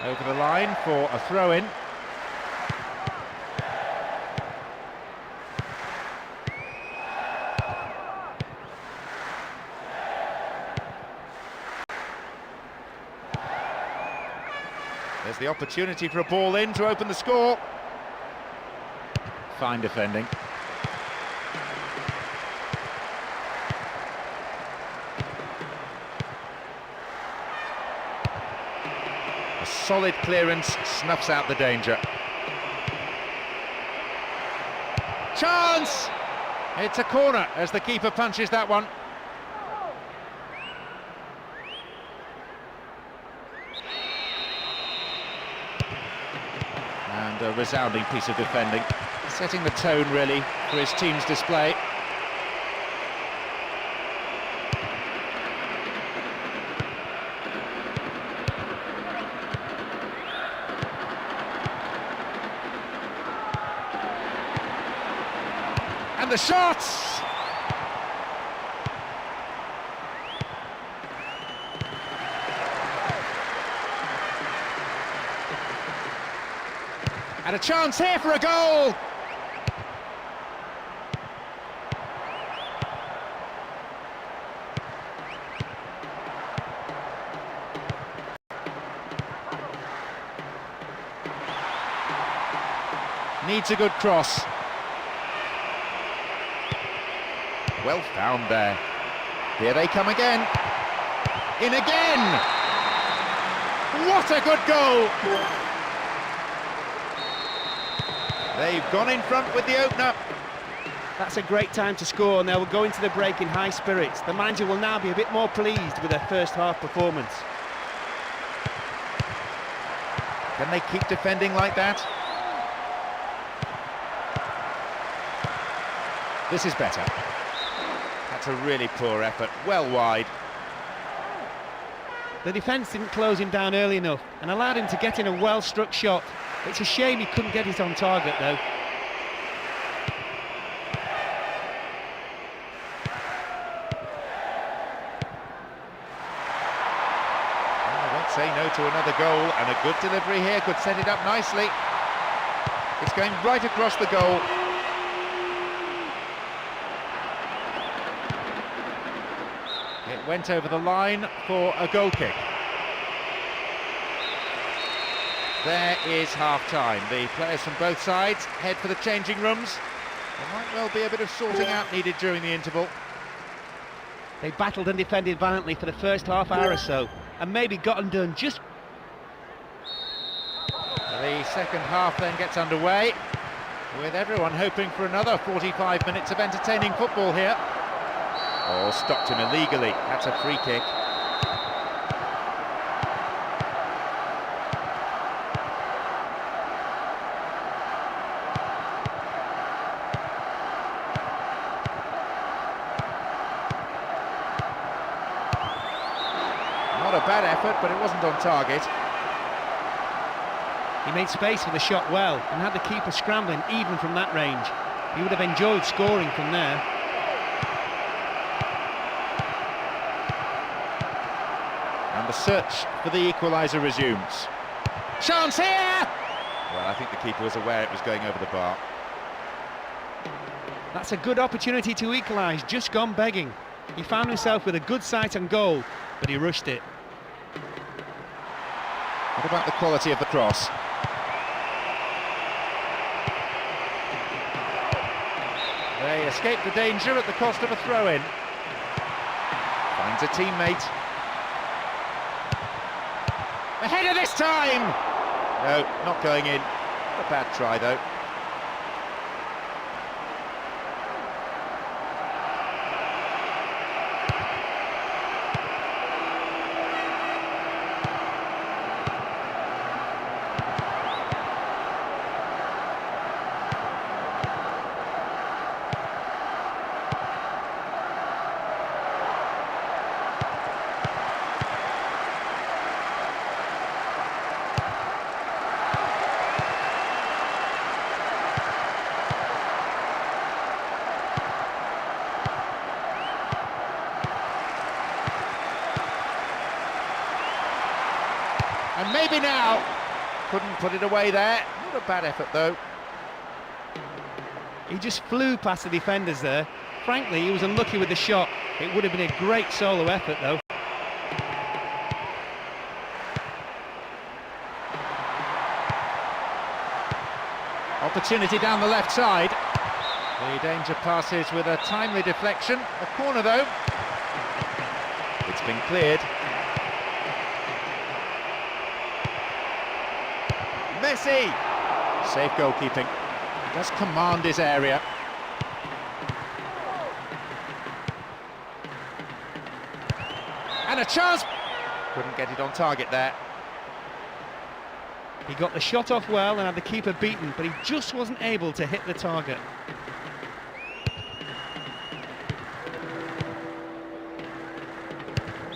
Over the line for a throw-in. There's the opportunity for a ball in to open the score. Fine defending. A solid clearance snuffs out the danger. Chance! It's a corner as the keeper punches that one. And a resounding piece of defending, setting the tone really for his team's display. And the shots! And a chance here for a goal! Needs a good cross. Well found there. Here they come again. In again! What a good goal! They've gone in front with the opener. That's a great time to score, and they will go into the break in high spirits. The manager will now be a bit more pleased with their first half performance. Can they keep defending like that? This is better. That's a really poor effort, well wide. The defence didn't close him down early enough and allowed him to get in a well-struck shot. It's a shame he couldn't get it on target, though. I won't say no to another goal, and a good delivery here could set it up nicely. It's going right across the goal. It went over the line for a goal kick. There is half-time. The players from both sides head for the changing rooms. There might well be a bit of sorting out needed during the interval. They battled and defended valiantly for the first half hour or so, and maybe got undone just... The second half then gets underway, with everyone hoping for another 45 minutes of entertaining football here. Oh, stopped him illegally. That's a free kick. Not a bad effort, but it wasn't on target. He made space for the shot well and had the keeper scrambling even from that range. He would have enjoyed scoring from there. And the search for the equaliser resumes. Chance here! Well, I think the keeper was aware it was going over the bar. That's a good opportunity to equalise, just gone begging. He found himself with a good sight on goal, but he rushed it. What about the quality of the cross? They escaped the danger at the cost of a throw-in. Finds a teammate. A header this time! No, not going in. A bad try, though. And maybe now. Couldn't put it away there. Not a bad effort, though. He just flew past the defenders there. Frankly, he was unlucky with the shot. It would have been a great solo effort, though. Opportunity down the left side. The danger passes with a timely deflection. A corner, though. It's been cleared. Messi! Safe goalkeeping. He does command his area. And a chance! Couldn't get it on target there. He got the shot off well and had the keeper beaten, but he just wasn't able to hit the target.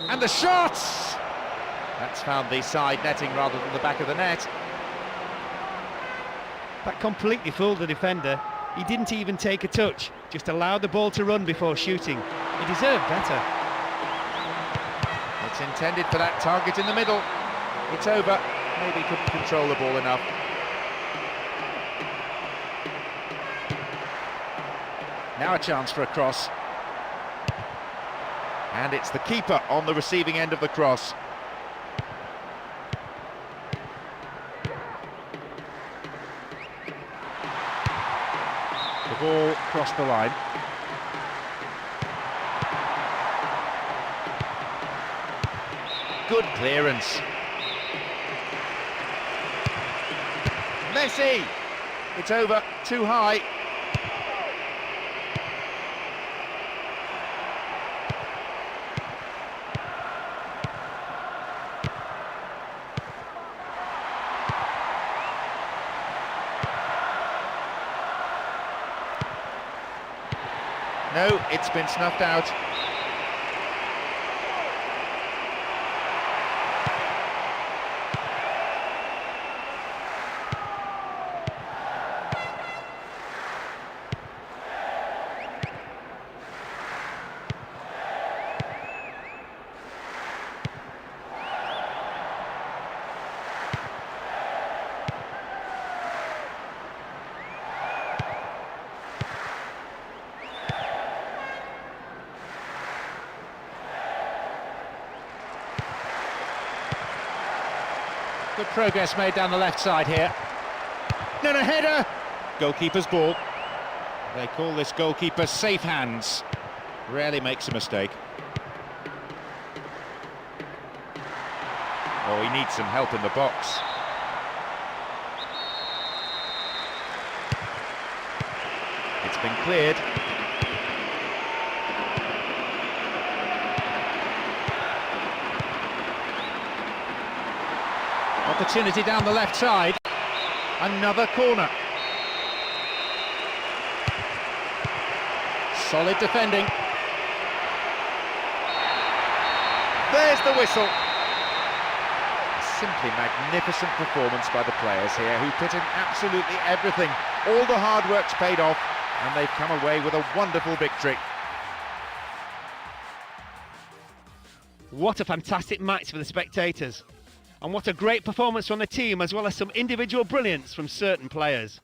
And the shot! That's found the side netting rather than the back of the net. That completely fooled the defender. He didn't even take a touch, just allowed the ball to run before shooting. He deserved better. It's intended for that target in the middle. It's over. Maybe couldn't control the ball enough. Now a chance for a cross. And it's the keeper on the receiving end of the cross. The ball crossed the line. good clearance. Messi! It's over, too high. No, it's been snuffed out. Good progress made down the left side here. No, header! Goalkeeper's ball. They call this goalkeeper safe hands. Rarely makes a mistake. Oh, he needs some help in the box. It's been cleared. Opportunity down the left side. Another corner. Solid defending. There's the whistle. Simply magnificent performance by the players here, who put in absolutely everything. All the hard work's paid off, and they've come away with a wonderful victory. What a fantastic match for the spectators. And what a great performance from the team, as well as some individual brilliance from certain players.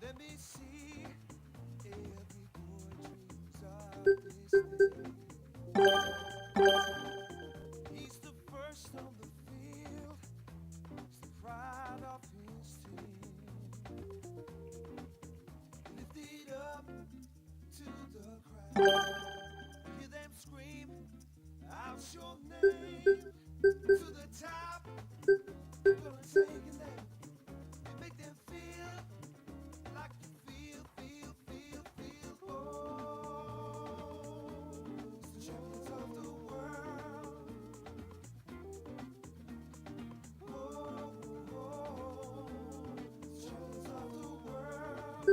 Let me see every boy dreams of this day. He's the first on the field, he's the pride of his team. Lift it up to the crowd, hear them scream out your name. To the top, we're gonna take it there and make them feel like you feel, oh, it's the champions of the world, oh, it's the champions of the world,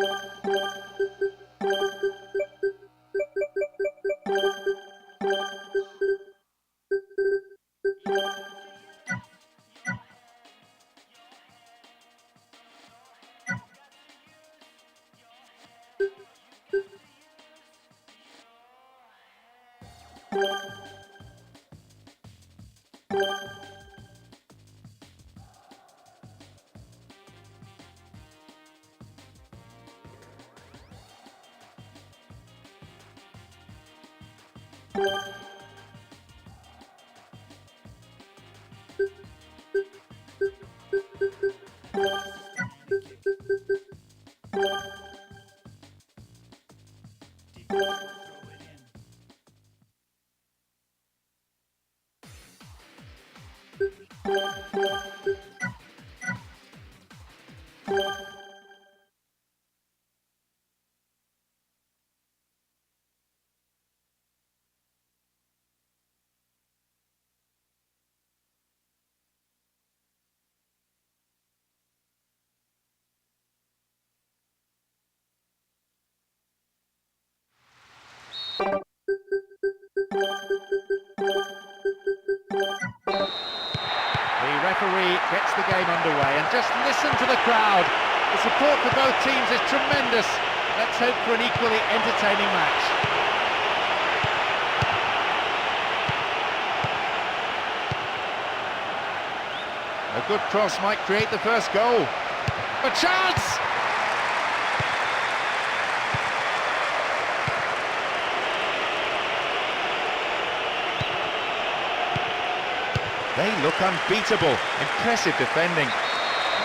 The referee gets the game underway, and just listen to the crowd. The support for both teams is tremendous. Let's hope for an equally entertaining match. A good cross might create the first goal. A chance! They look unbeatable. Impressive defending.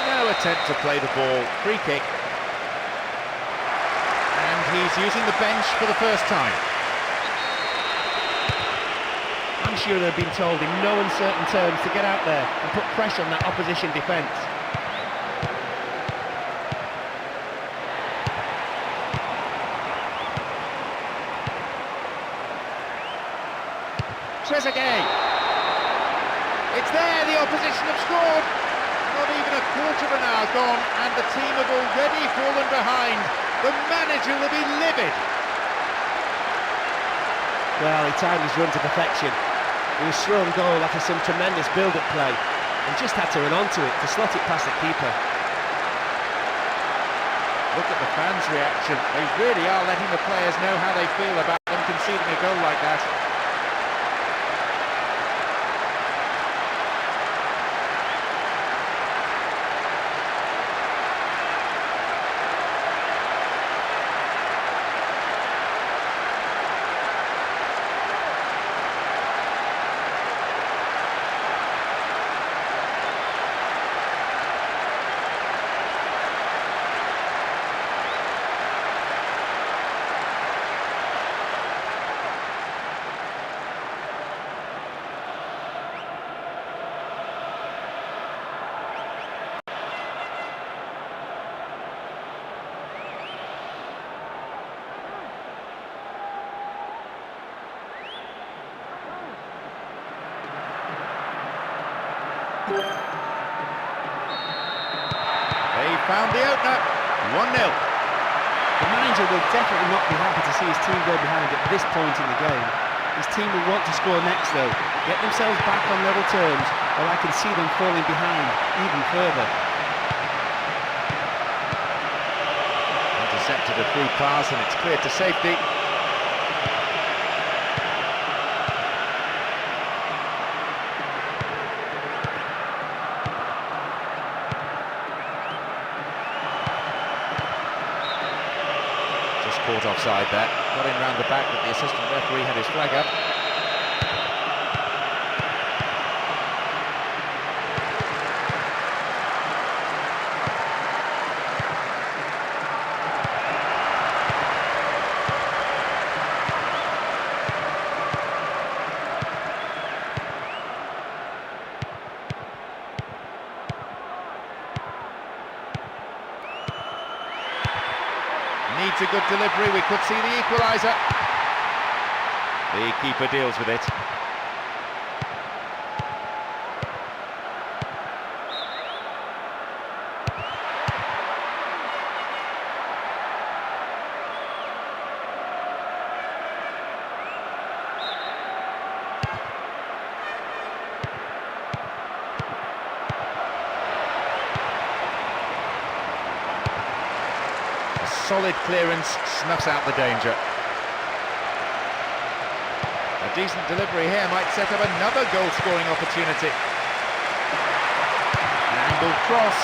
No attempt to play the ball. Free kick. And he's using the bench for the first time. I'm sure they've been told in no uncertain terms to get out there and put pressure on that opposition defence. Trezeguet. It's there, the opposition have scored. Not even a quarter of an hour gone, and the team have already fallen behind. The manager will be livid. Well, he timed his run to perfection. He was thrown goal after some tremendous build-up play and just had to run onto it to slot it past the keeper. Look at the fans' reaction. They really are letting the players know how they feel about them conceding a goal like that. They found the opener, 1-0. The manager will definitely not be happy to see his team go behind at this point in the game. His team will want to score next though, get themselves back on level terms, or I can see them falling behind even further. Intercepted a free pass and it's cleared to safety. Caught offside there, got in round the back, but the assistant referee had his flag up. Needs a good delivery, we could see the equaliser. The keeper deals with it. A solid clearance snuffs out the danger. A decent delivery here might set up another goal-scoring opportunity. An angled cross,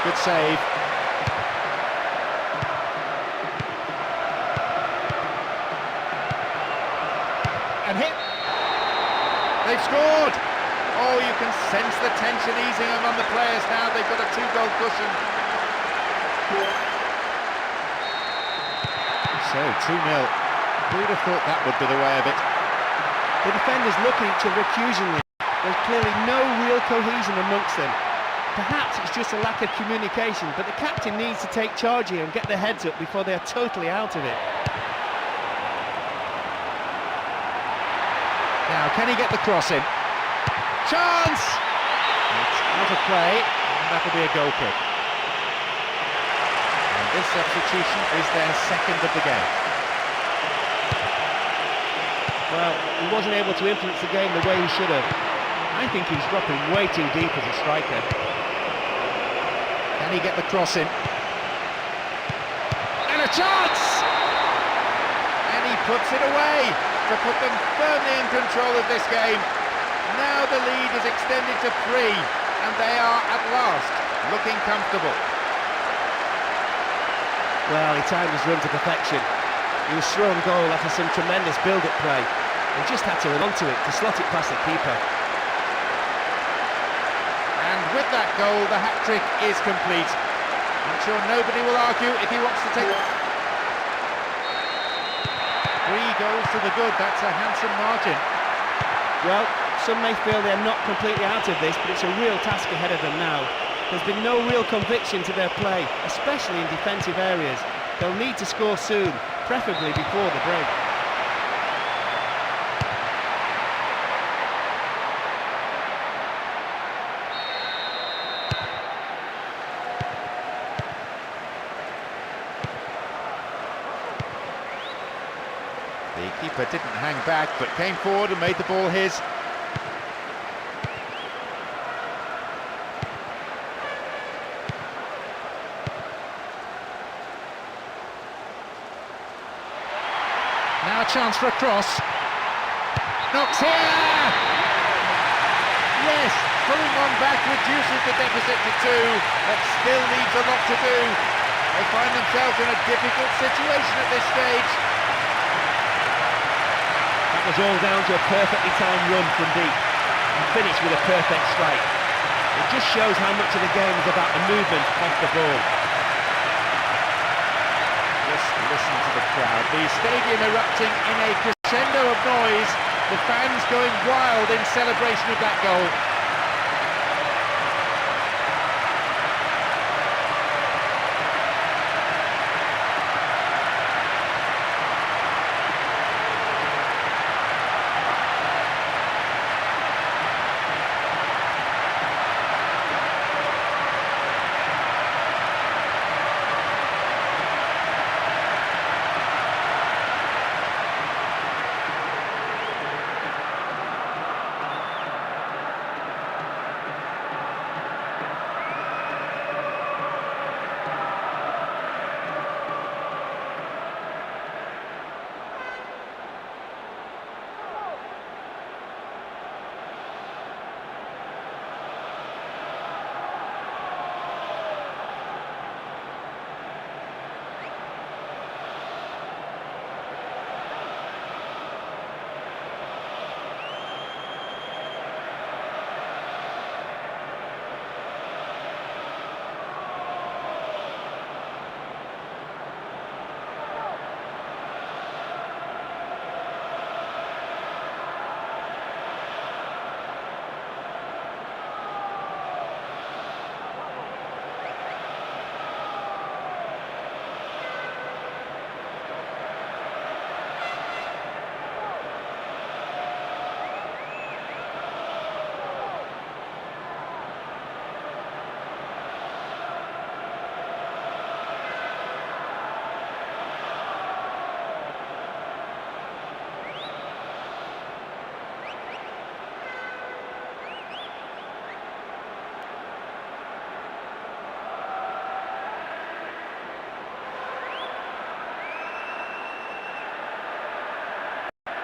good save. And hit. They've scored. Oh, you can sense the tension easing among the players now. They've got a 2-goal cushion. So 2-0. Who'd have thought that would be the way of it? The defenders look at each other accusingly. There's clearly no real cohesion amongst them. Perhaps it's just a lack of communication, but the captain needs to take charge here and get their heads up before they are totally out of it. Now, can he get the cross in? Chance! It's out of play, and that'll be a goal kick. And this substitution is their second of the game. Well, he wasn't able to influence the game the way he should have. I think he's dropping way too deep as a striker. Can he get the cross in? And a chance! And he puts it away to put them firmly in control of this game. Now the lead is extended to 3, and they are at last looking comfortable. Well, he timed his run to perfection. He was thrown goal after some tremendous build-up play and just had to run onto it to slot it past the keeper. And with that goal, the hat-trick is complete. I'm sure nobody will argue if he wants to take... 3 goals to the good, that's a handsome margin. Well, some may feel they're not completely out of this, but it's a real task ahead of them now. There's been no real conviction to their play, especially in defensive areas. They'll need to score soon, preferably before the break. The keeper didn't hang back, but came forward and made the ball his. Now a chance for a cross. Knocks here! Yes, pulling one back reduces the deficit to 2, but still leaves a lot to do. They find themselves in a difficult situation at this stage. That was all down to a perfectly timed run from deep and finished with a perfect strike. It just shows how much of the game is about the movement off the ball. Just listen to the crowd. The stadium erupting in a crescendo of noise. The fans going wild in celebration of that goal.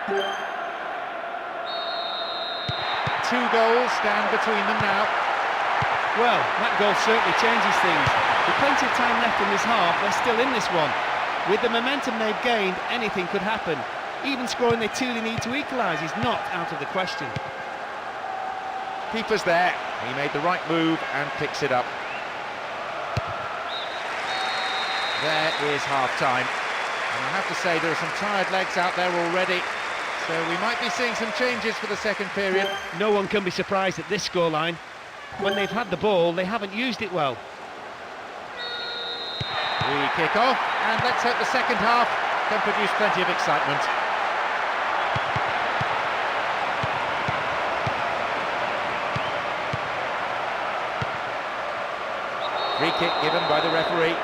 Two goals stand between them now. Well, that goal certainly changes things. With plenty of time left in this half, they're still in this one. With the momentum they've gained, anything could happen. Even scoring the two they need to equalise is not out of the question. Keeper's there. He made the right move and picks it up. There is half-time. And I have to say there are some tired legs out there already. So we might be seeing some changes for the second period. No one can be surprised at this scoreline. When they've had the ball, they haven't used it well. We kick off, and let's hope the second half can produce plenty of excitement. Free kick given by the referee.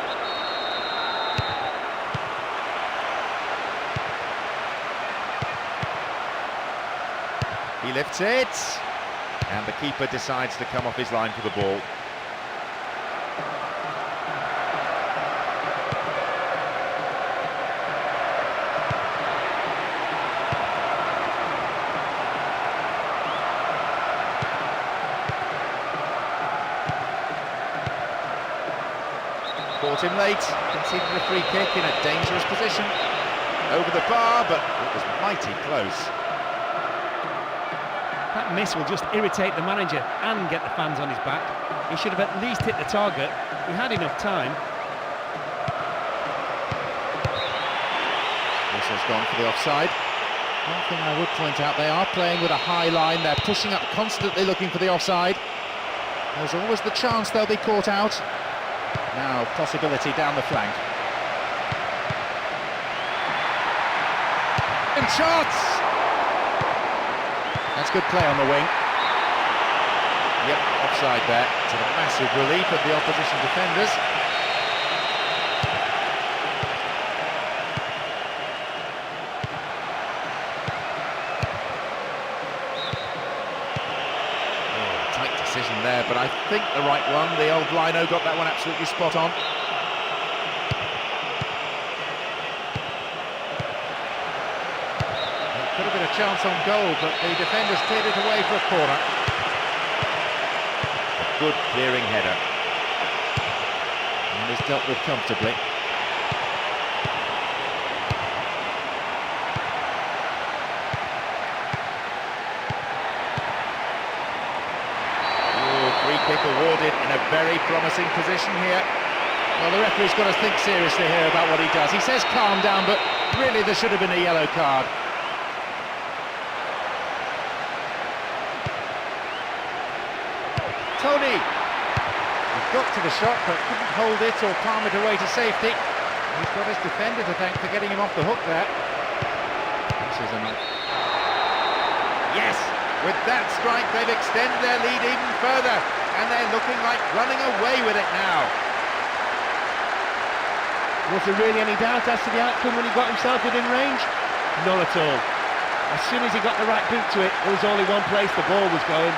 He lifts it, and the keeper decides to come off his line for the ball. Caught him late, conceded a free kick in a dangerous position. Over the bar, but it was mighty close. That miss will just irritate the manager and get the fans on his back. He should have at least hit the target. He had enough time. Whistle's gone for the offside. One thing I would point out, they are playing with a high line. They're pushing up constantly looking for the offside. There's always the chance they'll be caught out. Now, possibility down the flank. And shots! That's good play on the wing. Yep, offside there, to the massive relief of the opposition defenders. Oh, tight decision there, but I think the right one. The old Lino got that one absolutely spot on. Could have been a chance on goal, but the defenders cleared it away for a corner. A good clearing header. And is dealt with comfortably. Oh, free kick awarded in a very promising position here. Well, the referee's got to think seriously here about what he does. He says calm down, but really there should have been a yellow card. Tony, he got to the shot but couldn't hold it or palm it away to safety. He's got his defender to thank for getting him off the hook there. This is yes, with that strike they've extended their lead even further and they're looking like running away with it now. Was there really any doubt as to the outcome when he got himself within range? None at all. As soon as he got the right boot to it, there was only one place the ball was going.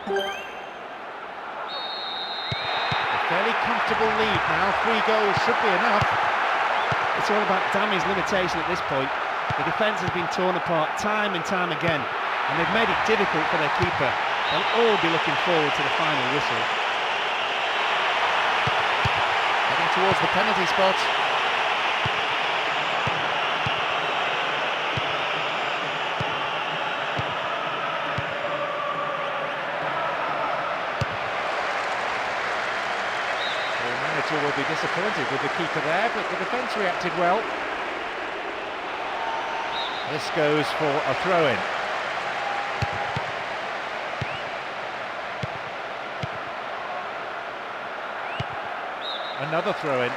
A fairly comfortable lead now, 3 goals should be enough. It's all about damage limitation at this point. The defence has been torn apart time and time again, and they've made it difficult for their keeper. They'll all be looking forward to the final whistle. Heading towards the penalty spot. be disappointed with the keeper there, but the defence reacted well. This goes for a throw-in. Another throw-in.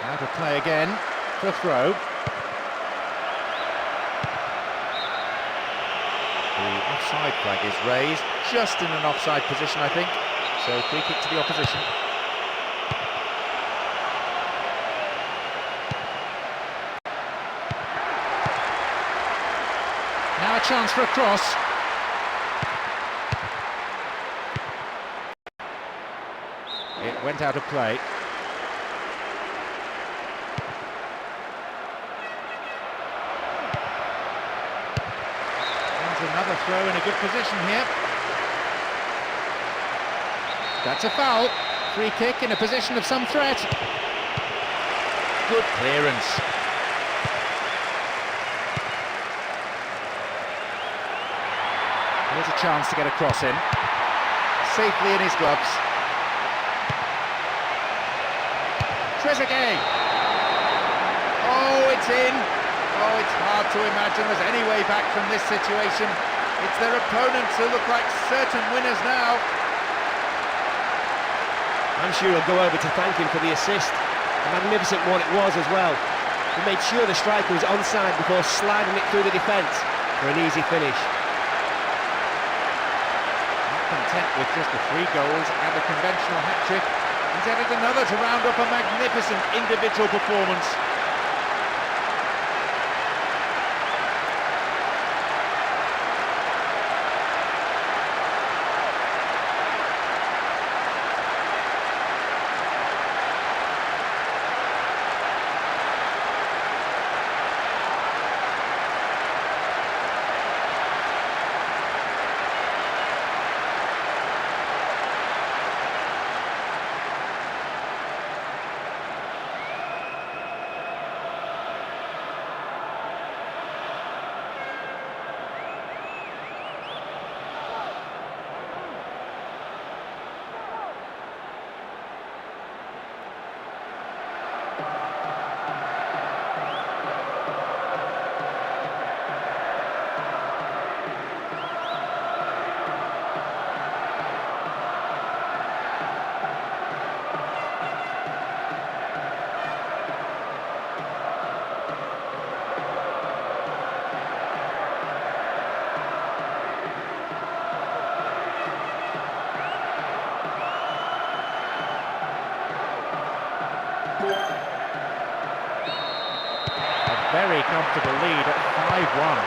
Now to play again for a throw. The offside flag is raised, just in an offside position, I think. So free kick to the opposition. Now a chance for a cross. It went out of play. Another throw in a good position here. That's a foul. Free kick in a position of some threat. Good clearance. Here's a chance to get a cross in. Safely in his gloves. Trezeguet. Oh, it's in. Oh, it's hard to imagine there's any way back from this situation. It's their opponents who look like certain winners now. I'm sure he'll go over to thank him for the assist. A magnificent one it was as well. He made sure the striker was onside before sliding it through the defence for an easy finish. Not content with just the 3 goals and a conventional hat-trick, he's added another to round up a magnificent individual performance. Very comfortable lead at 5-1.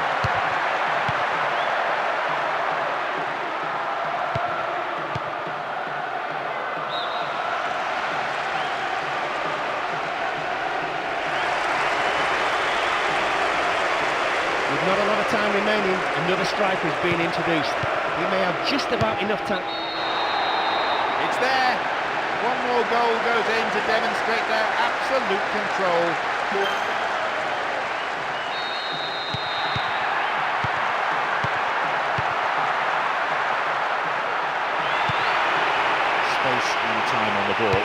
With not a lot of time remaining, another striker has been introduced. He may have just about enough time. It's there. One more goal goes in to demonstrate their absolute control. Space and time on the ball.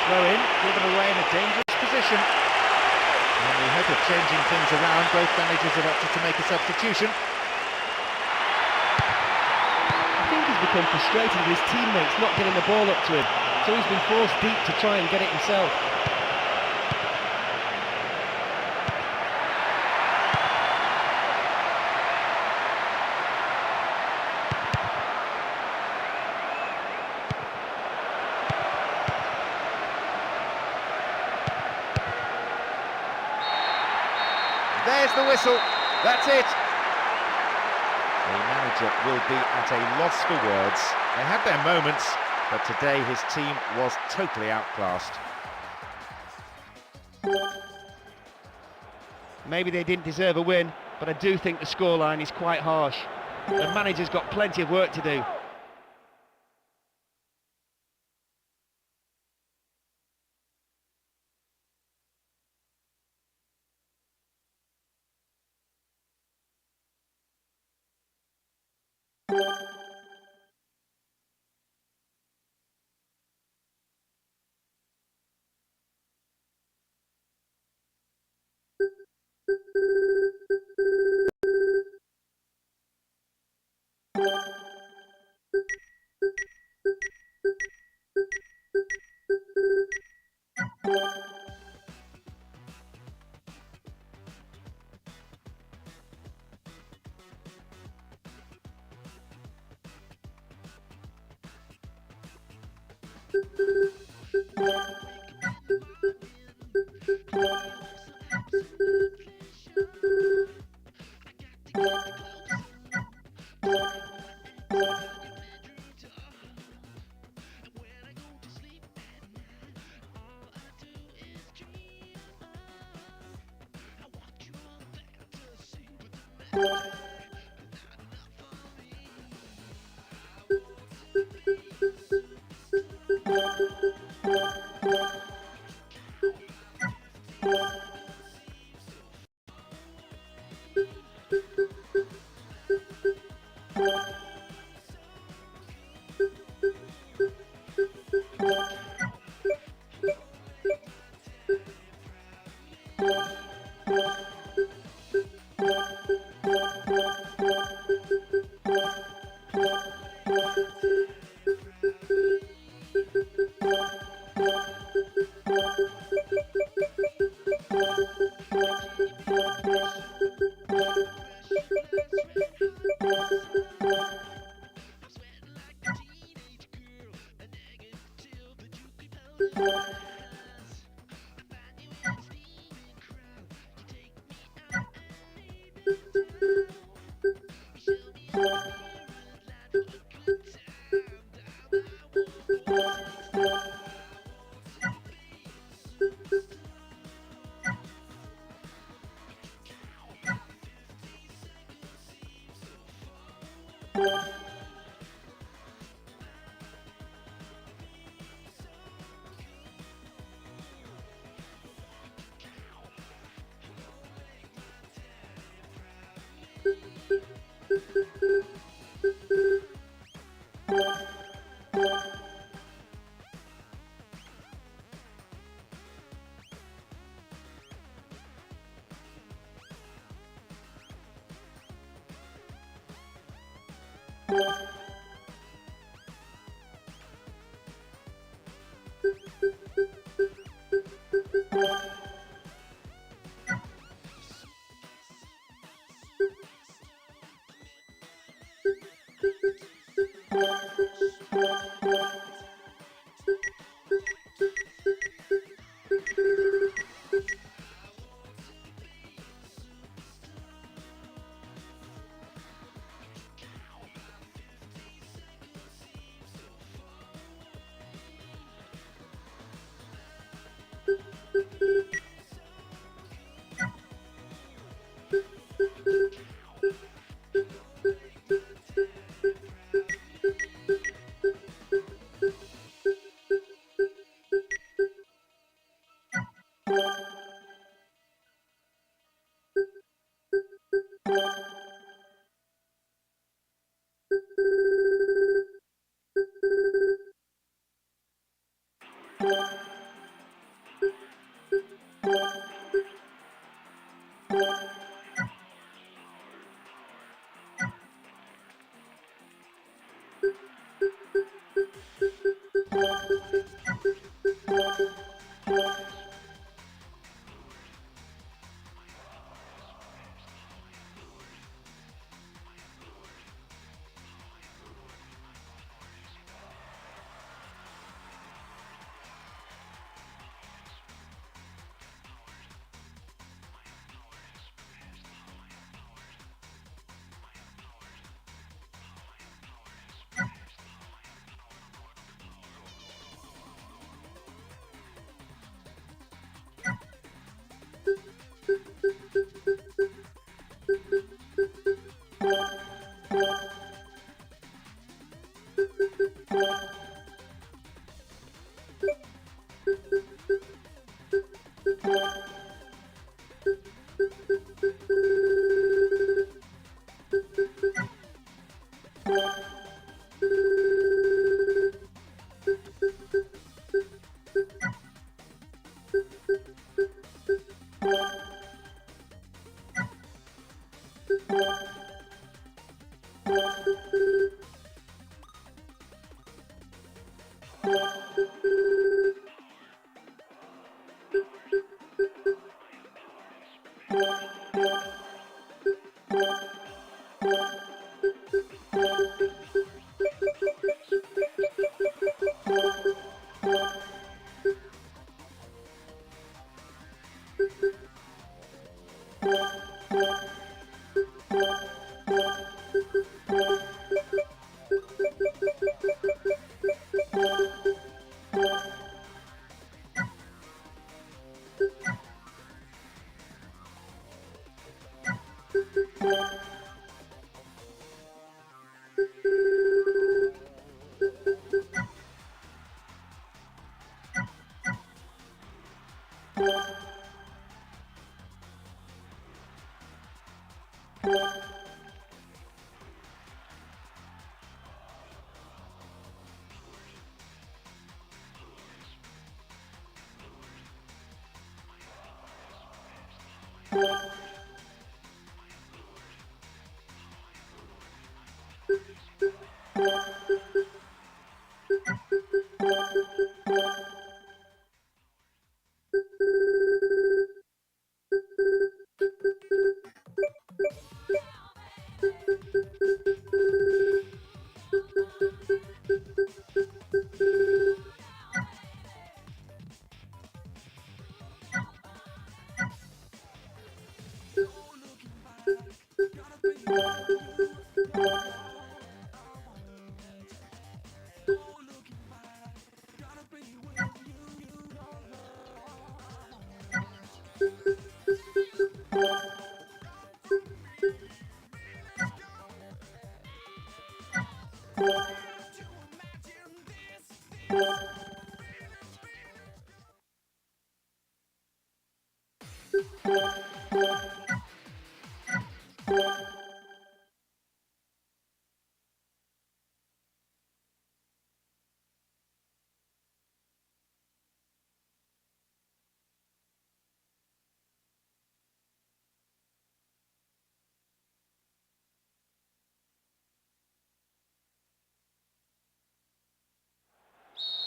Throw in, given away in a dangerous position. And we hope of changing things around. Both managers have opted to make a substitution. I think he's become frustrated with his teammates not getting the ball up to him, so he's been forced deep to try and get it himself. There's the whistle. That's it. The manager will be at a loss for words. They had their moments, but today his team was totally outclassed. Maybe they didn't deserve a win, but I do think the scoreline is quite harsh. The manager's got plenty of work to do.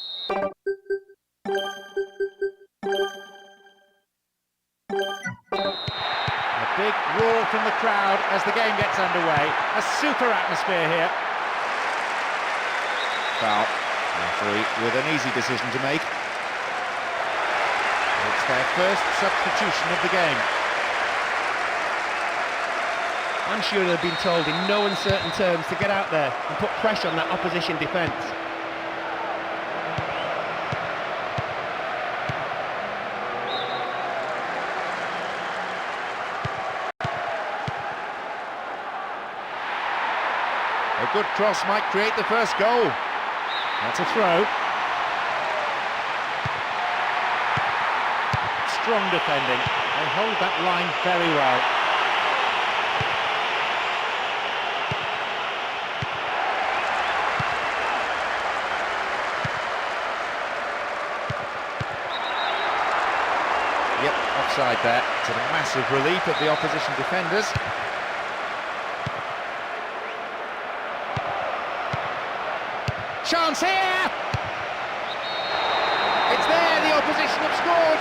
A big roar from the crowd as the game gets underway. A super atmosphere here. Foul. Referee with an easy decision to make. It's their first substitution of the game. I'm sure they've been told in no uncertain terms to get out there and put pressure on that opposition defence. A good cross might create the first goal. That's a throw. Strong defending. They hold that line very well. Yep, offside there. It's a massive relief of the opposition defenders. Chance here! It's there, the opposition have scored.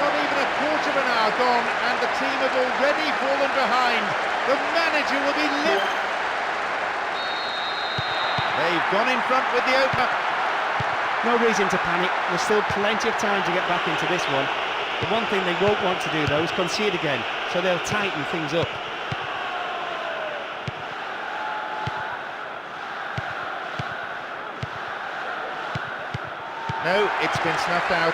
Not even a quarter of an hour gone and the team have already fallen behind. The manager will be lit. They've gone in front with the opener. No reason to panic, there's still plenty of time to get back into this one. The one thing they won't want to do though is concede again, so they'll tighten things up. No, it's been snuffed out.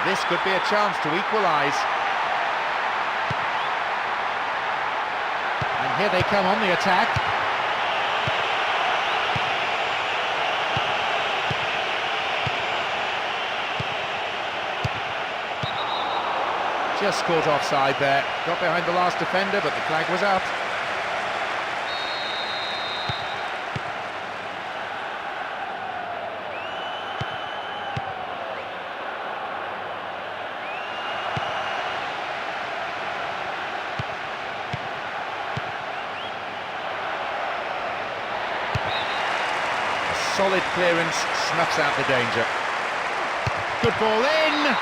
This could be a chance to equalise. And here they come on the attack. Just caught offside there. Got behind the last defender, but the flag was up. A solid clearance snuffs out the danger. Good ball in!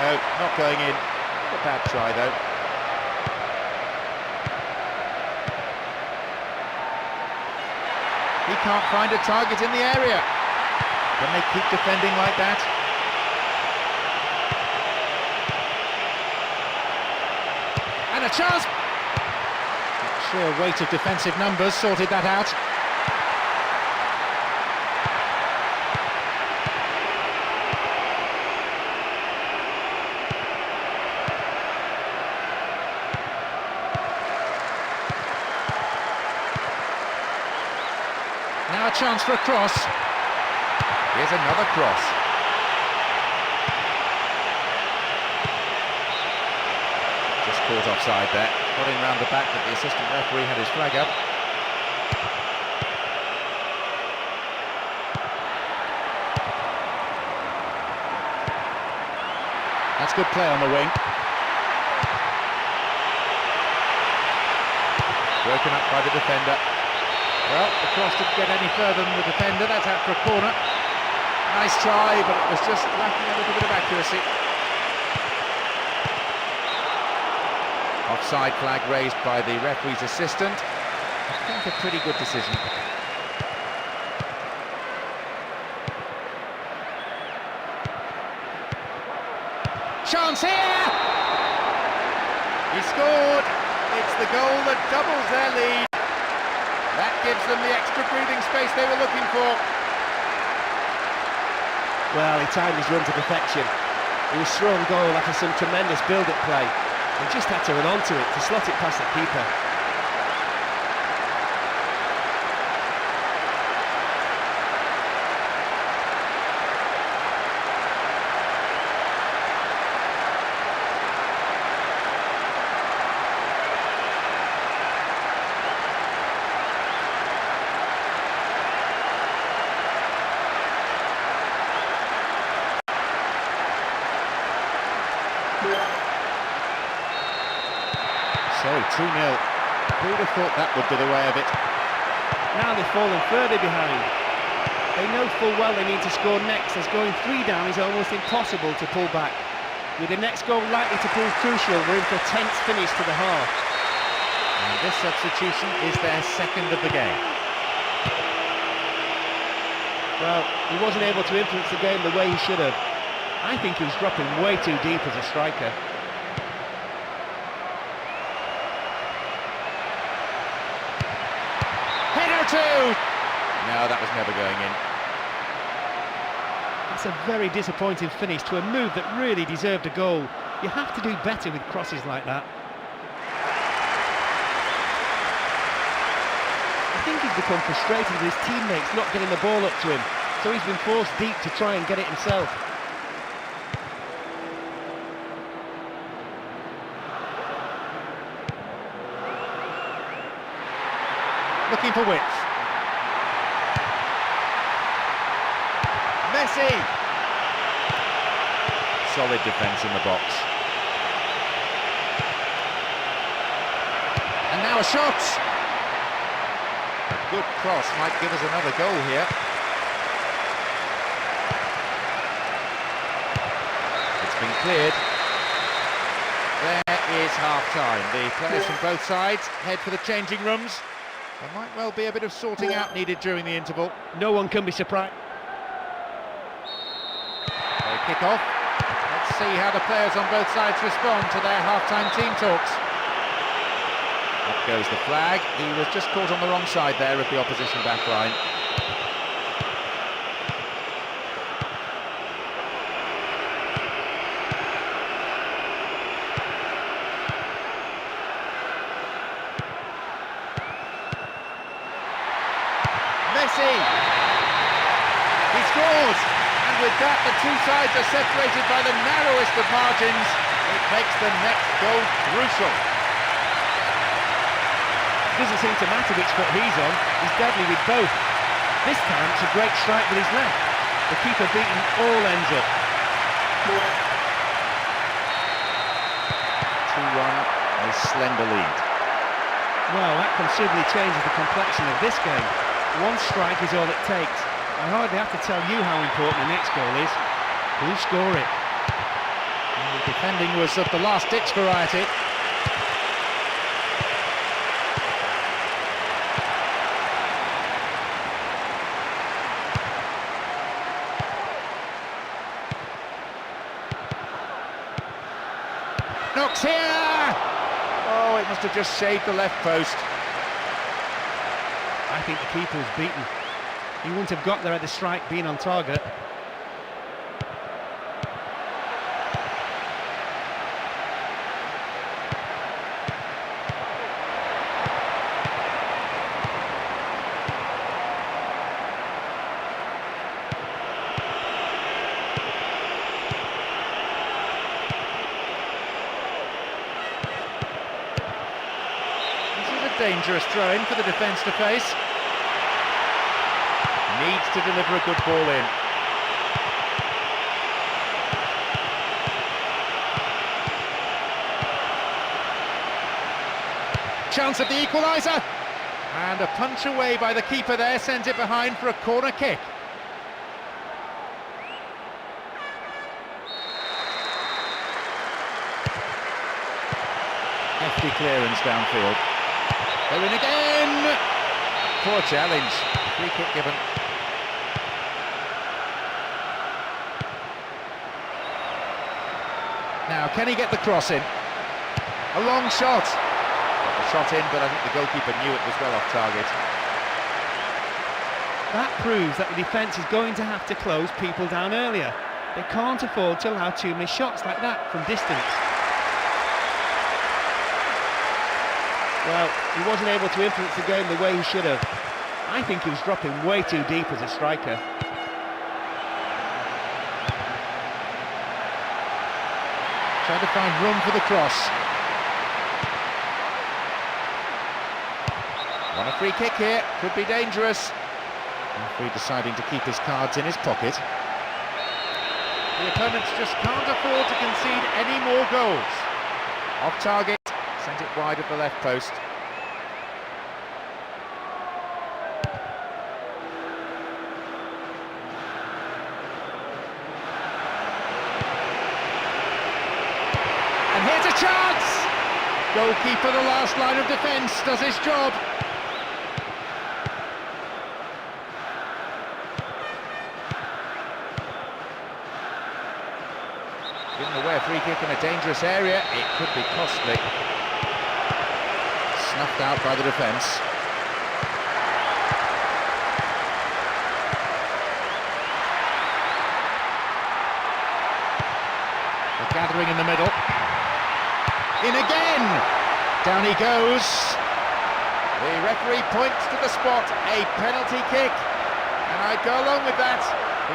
No, not going in. A bad try, though. can't find a target in the area. Can they keep defending like that? And a chance! Sheer weight of defensive numbers sorted that out. Now a chance for a cross. Here's another cross. Just caught offside there. Got in round the back, but the assistant referee had his flag up. That's good play on the wing. Broken up by the defender. Well, the cross didn't get any further than the defender. That's out for a corner. Nice try, but it was just lacking a little bit of accuracy. Offside flag raised by the referee's assistant. I think a pretty good decision. Chance here! He scored! It's the goal that doubles their lead. That gives them the extra breathing space they were looking for. Well, he timed his run to perfection. It was thrown goal after some tremendous build-up play. He just had to run onto it to slot it past the keeper. So, 2-0. Who'd have thought that would be the way of it? Now they've fallen further behind. They know full well they need to score next, as going 3 down is almost impossible to pull back. With the next goal likely to prove crucial, we're in for a tense finish to the half. And this substitution is their second of the game. Well, he wasn't able to influence the game the way he should have. I think he was dropping way too deep as a striker. No, that was never going in. It's a very disappointing finish to a move that really deserved a goal. You have to do better with crosses like that. I think he's become frustrated with his teammates not getting the ball up to him, so he's been forced deep to try and get it himself. Looking for width. Messi! Solid defence in the box. And now a shot! A good cross might give us another goal here. It's been cleared. There is half-time. The players from both sides head for the changing rooms. There might well be a bit of sorting out needed during the interval. No one can be surprised. They kick off. Let's see how the players on both sides respond to their half-time team talks. Up goes the flag. He was just caught on the wrong side there of the opposition back line. Messi! He scores! And with that, the two sides are separated by the narrowest of margins. It makes the next goal crucial. Doesn't seem to matter which foot he's on, he's deadly with both. This time it's a great strike with his left. The keeper beaten all ends up. 2-1, a slender lead. Well, that considerably changes the complexion of this game. One strike is all it takes. I hardly have to tell you how important the next goal is. Who'll score it? And the defending was of the last-ditch variety. must have just shaved the left post. I think the keeper was beaten. He wouldn't have got there at the strike being on target. Dangerous throw-in for the defence to face. Needs to deliver a good ball in. Chance of the equaliser. And a punch away by the keeper there sends it behind for a corner kick. Hefty clearance downfield. They're in again! Poor challenge. Free kick given. Now, can he get the cross in? A long shot. Got the shot in, but I think the goalkeeper knew it was well off target. That proves that the defence is going to have to close people down earlier. They can't afford to allow too many shots like that from distance. Well, he wasn't able to influence the game the way he should have. I think he was dropping way too deep as a striker. Trying to find room for the cross. Want a free kick here, could be dangerous. Referee deciding to keep his cards in his pocket. The opponents just can't afford to concede any more goals. Off target. Sent it wide of the left post. And here's a chance! Goalkeeper, the last line of defence, does his job. Given away a free kick in a dangerous area, it could be costly. Snuffed out by the defence. They're gathering in the middle. In again! Down he goes. The referee points to the spot, a penalty kick. And I'd go along with that.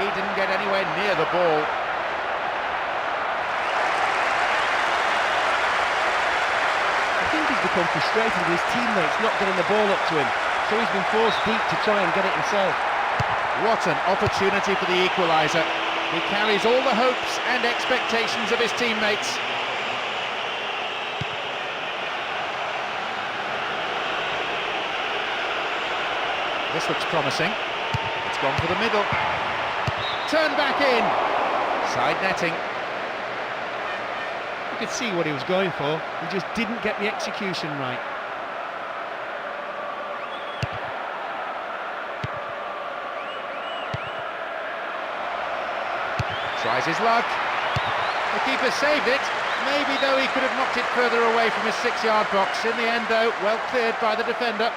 He didn't get anywhere near the ball. Become frustrated with his teammates not getting the ball up to him, so he's been forced deep to try and get it himself. What an opportunity for the equaliser. He carries all the hopes and expectations of his teammates. This looks promising. It's gone for the middle. Turn back in. Side netting. You could see what he was going for, he just didn't get the execution right. Tries his luck. The keeper saved it. Maybe, though, he could have knocked it further away from his 6-yard box. In the end, though, well cleared by the defender.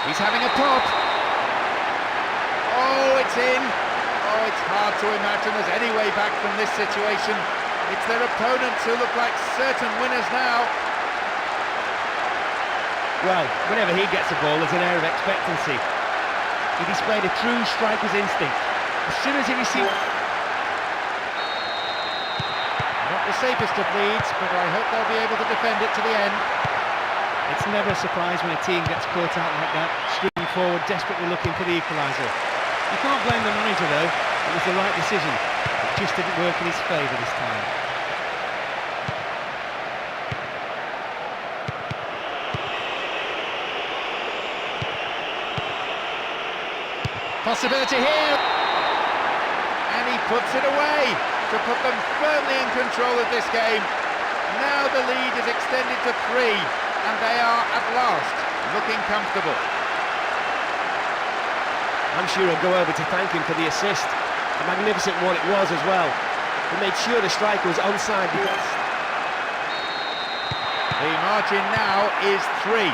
He's having a pop. Oh, it's in. Oh, it's hard to imagine there's any way back from this situation. It's their opponents who look like certain winners now. Well, whenever he gets the ball, there's an air of expectancy. He displayed a true striker's instinct. As soon as he received... Not the safest of leads, but I hope they'll be able to defend it to the end. It's never a surprise when a team gets caught out like that, streaming forward, desperately looking for the equaliser. You can't blame the manager though, it was the right decision. It just didn't work in his favour this time. Possibility here! And he puts it away to put them firmly in control of this game. Now the lead is extended to 3. And they are, at last, looking comfortable. I'm sure he'll go over to thank him for the assist. A magnificent one it was as well. He made sure the striker was onside because... The margin now is 3.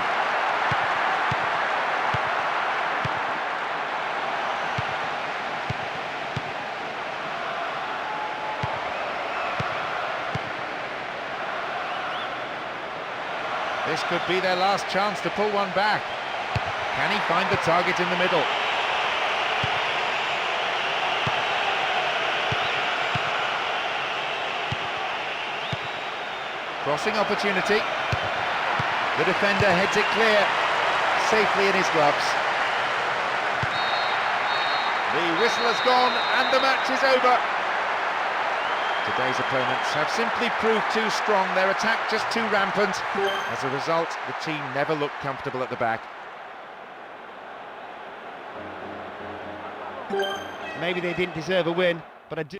This could be their last chance to pull one back. Can he find the target in the middle? Crossing opportunity. The defender heads it clear, safely in his gloves. The whistle has gone and the match is over. Today's opponents have simply proved too strong, their attack just too rampant. As a result, the team never looked comfortable at the back. Maybe they didn't deserve a win, but I do...